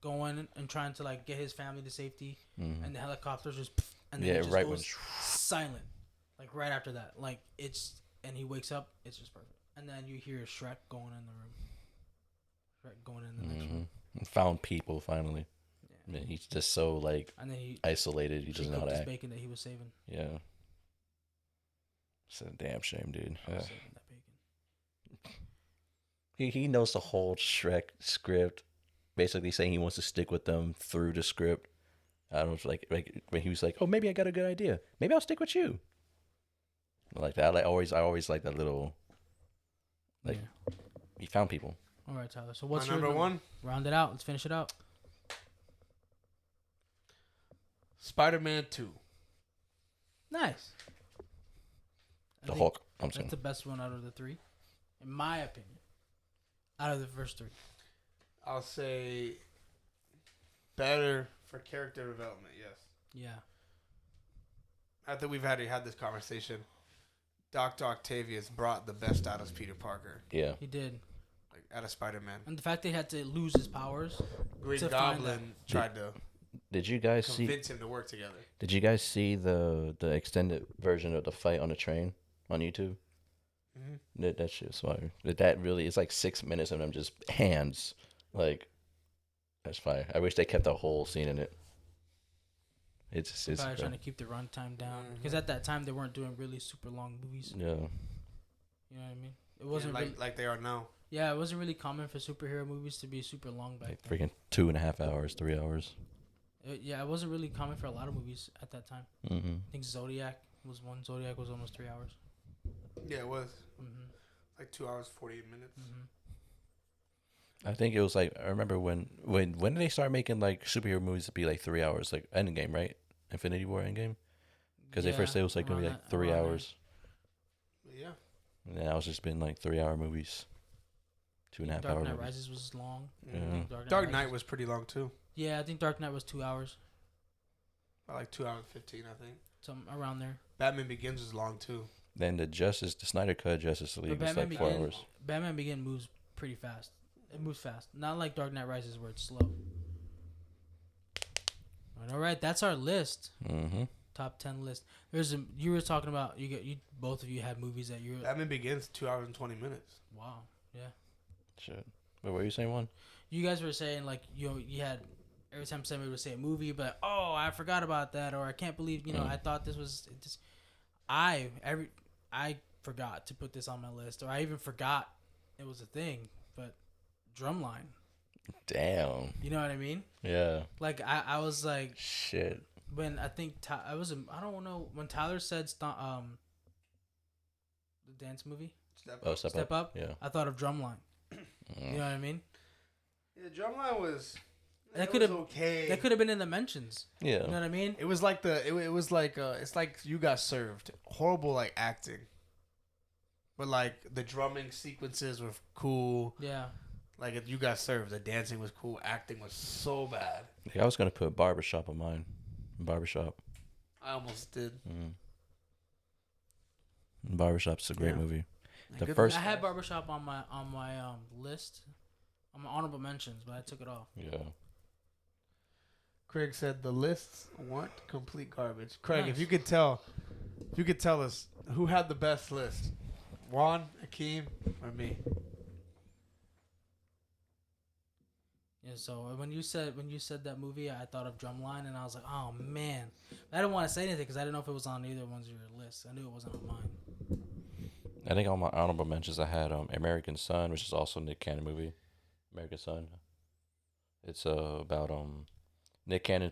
going and trying to like get his family to safety, and the helicopters just and then it just goes silent, like right after that, like and he wakes up, it's just perfect, and then you hear Shrek going in the room. Shrek going in the next room. Found people finally. Yeah. I mean, he's just so like and then isolated. He doesn't know how to act. Bacon that he was saving. Yeah. It's a damn shame, dude. Saving that bacon. He knows the whole Shrek script, basically saying he wants to stick with them through the script. I don't know, like when he was like, "Oh, maybe I got a good idea. Maybe I'll stick with you." Like that. I always like that little. Like, he found people. All right, Tyler. So what's my your number one? Round it out. Let's finish it out. Spider-Man 2. Nice. The Hulk. I'm saying that's the best one out of the three, in my opinion. Out of the first three, I'll say better for character development. Yes. Yeah. I think we've already had this conversation. Dr. Octavius brought the best out of Peter Parker. Yeah. He did. Like out of Spider-Man. And the fact they had to lose his powers. Green Goblin tried to Did you guys convince him to work together. Did you guys see the extended version of the fight on the train on YouTube? Mm-hmm. That shit was fire. That really, it's like 6 minutes of them just hands. Like, that's fire. I wish they kept the whole scene in it. It's probably trying to keep the runtime down because at that time they weren't doing really super long movies. Yeah. You know what I mean? It wasn't like they are now. Yeah, it wasn't really common for superhero movies to be super long back like then. Freaking 2.5 hours, 3 hours. It wasn't really common for a lot of movies at that time. Mm-hmm. I think Zodiac was one. Zodiac was almost 3 hours. Yeah, it was. Like 2 hours, 48 minutes. I think it was like, I remember when did they start making like superhero movies to be like 3 hours, like Endgame, right? Infinity War Endgame? Because at first it was like going to be like 3 hours. Yeah. And then I was just been like 3 hour movies. 2.5 hours. Dark Knight Rises was long. Yeah. Dark Knight was pretty long too. Yeah, I think Dark Knight was 2 hours. Like 2 hours 15, I think. Something around there. Batman Begins was long too. Then the Snyder Cut Justice League was like 4 hours. Batman Begins moves pretty fast. It moves fast. Not like Dark Knight Rises where it's slow. All right, that's our list. Top 10 list. You were talking about you both of you had movies that you. Batman Begins 2 hours and 20 minutes. Wow. Yeah. Shit. Wait, what were you saying, one? You guys were saying like you had every time somebody would say a movie, but oh, I forgot about that, or I can't believe I thought this was just. I forgot to put this on my list, or I even forgot it was a thing. But Drumline. Damn. You know what I mean? Yeah. Like I was like shit. When I think I don't know when Tyler said the dance movie. Step Up. Yeah. I thought of Drumline. You know what I mean? Yeah, Drumline was. That could have okay. That could have been in the mentions. Yeah. You know what I mean? It was like it's like you got served. Horrible like acting. but like the drumming sequences were cool. Yeah. Like you got served. The dancing was cool. Acting was so bad. Yeah, I was gonna put Barbershop on mine. Barbershop. I almost did. Barbershop's a great movie. The Good first. I had Barbershop on my list, on my honorable mentions, but I took it off. Yeah. Craig said the lists weren't complete garbage. Craig, Nice. if you could tell us who had the best list, Juan, Akeem, or me. Yeah. So when you said that movie, I thought of Drumline, and I was like, oh man, I didn't want to say anything because I didn't know if it was on either one's of your list. I knew it wasn't on mine. I think on my honorable mentions I had American Son, which is also a Nick Cannon movie. American Son. It's about Nick Cannon.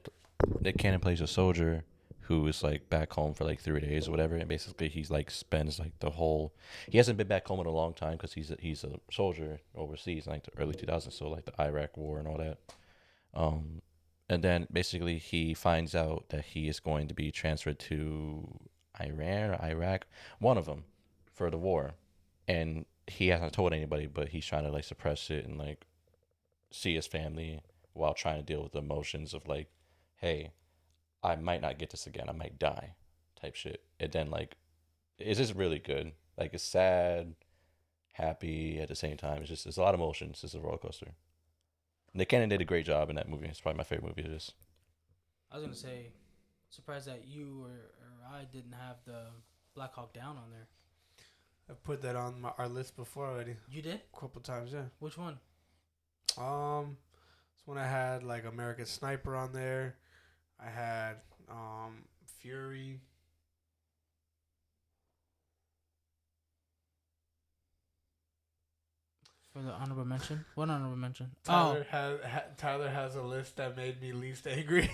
Nick Cannon plays a soldier who is like back home for like 3 days or whatever, and basically he's like spends like the whole. He hasn't been back home in a long time because he's a soldier overseas in like the early 2000s, so like the Iraq War and all that. And then basically he finds out that he is going to be transferred to Iran or Iraq, one of them, for the war, and he hasn't told anybody, but he's trying to like suppress it and like see his family while trying to deal with the emotions of like, hey, I might not get this again. I might die, type shit. And then like, it's just really good. Like it's sad, happy at the same time. It's a lot of emotions. It's a roller coaster. Nick Cannon did a great job in that movie. It's probably my favorite movie. I was gonna say, surprised that you or I didn't have the Black Hawk Down on there. I've put that on our list before already. You did? A couple times, yeah. Which one? It's when I had like American Sniper on there. I had Fury. For the honorable mention? What honorable mention? Tyler has a list that made me least angry.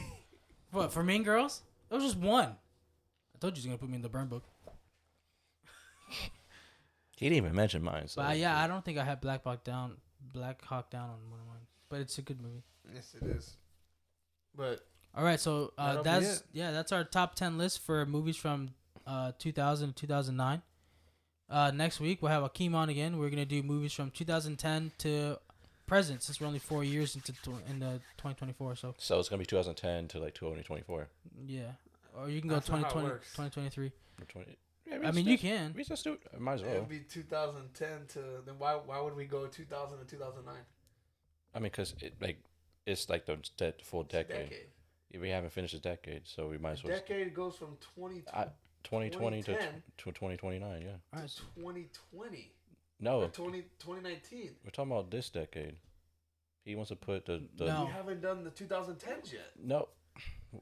What, for Mean Girls? It was just one. I told you he was gonna put me in the burn book. He didn't even mention mine. So But yeah, I don't think I had Black Hawk Down on one of mine. But it's a good movie. Yes, it is. But all right, so that'll be that's it. that's our top 10 list for movies from 2000 to 2009. Next week we'll have Akeem on again. We're gonna do movies from 2010 to present, since we're only 4 years into 2024. So it's gonna be 2010 to like 2024. yeah, or you can go That's not how it 2020, works. 2023. Yeah, I mean, you can. We just do. Might as It well. would be 2010 to then. Why would we go 2000 to 2009? I mean, cause it's like the full decade. We haven't finished the decade, so we might as well. Decade goes from 2020 to 2010 2029. Yeah. All right. 2020. No, Or 2019. we're talking about this decade. He wants to put the No. We haven't done the 2010s yet. no.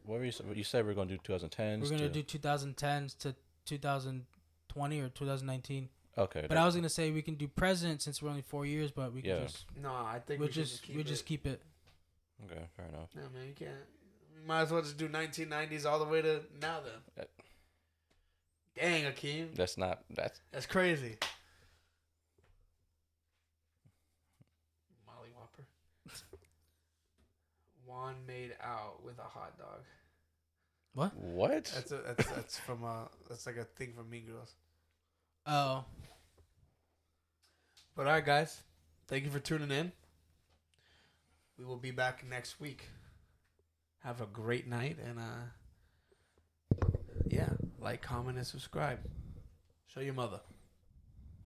What were you said we're gonna do 2010s. We're gonna do 2010s to 2020 or 2019. Okay. But I was gonna say we can do present since we're only 4 years, but we can Yeah. just No, I think we'll we just keep it. Okay, fair enough. No, man, you can't. We might as well just do 1990s all the way to now. Then. Dang, Akeem. That's Crazy. Molly Whopper. Juan made out with a hot dog. what? That's from that's like a thing from Mean Girls. Oh, But all right, guys, thank you for tuning in. We will be back next week. Have a great night and yeah, like, comment, and subscribe. Show your mother.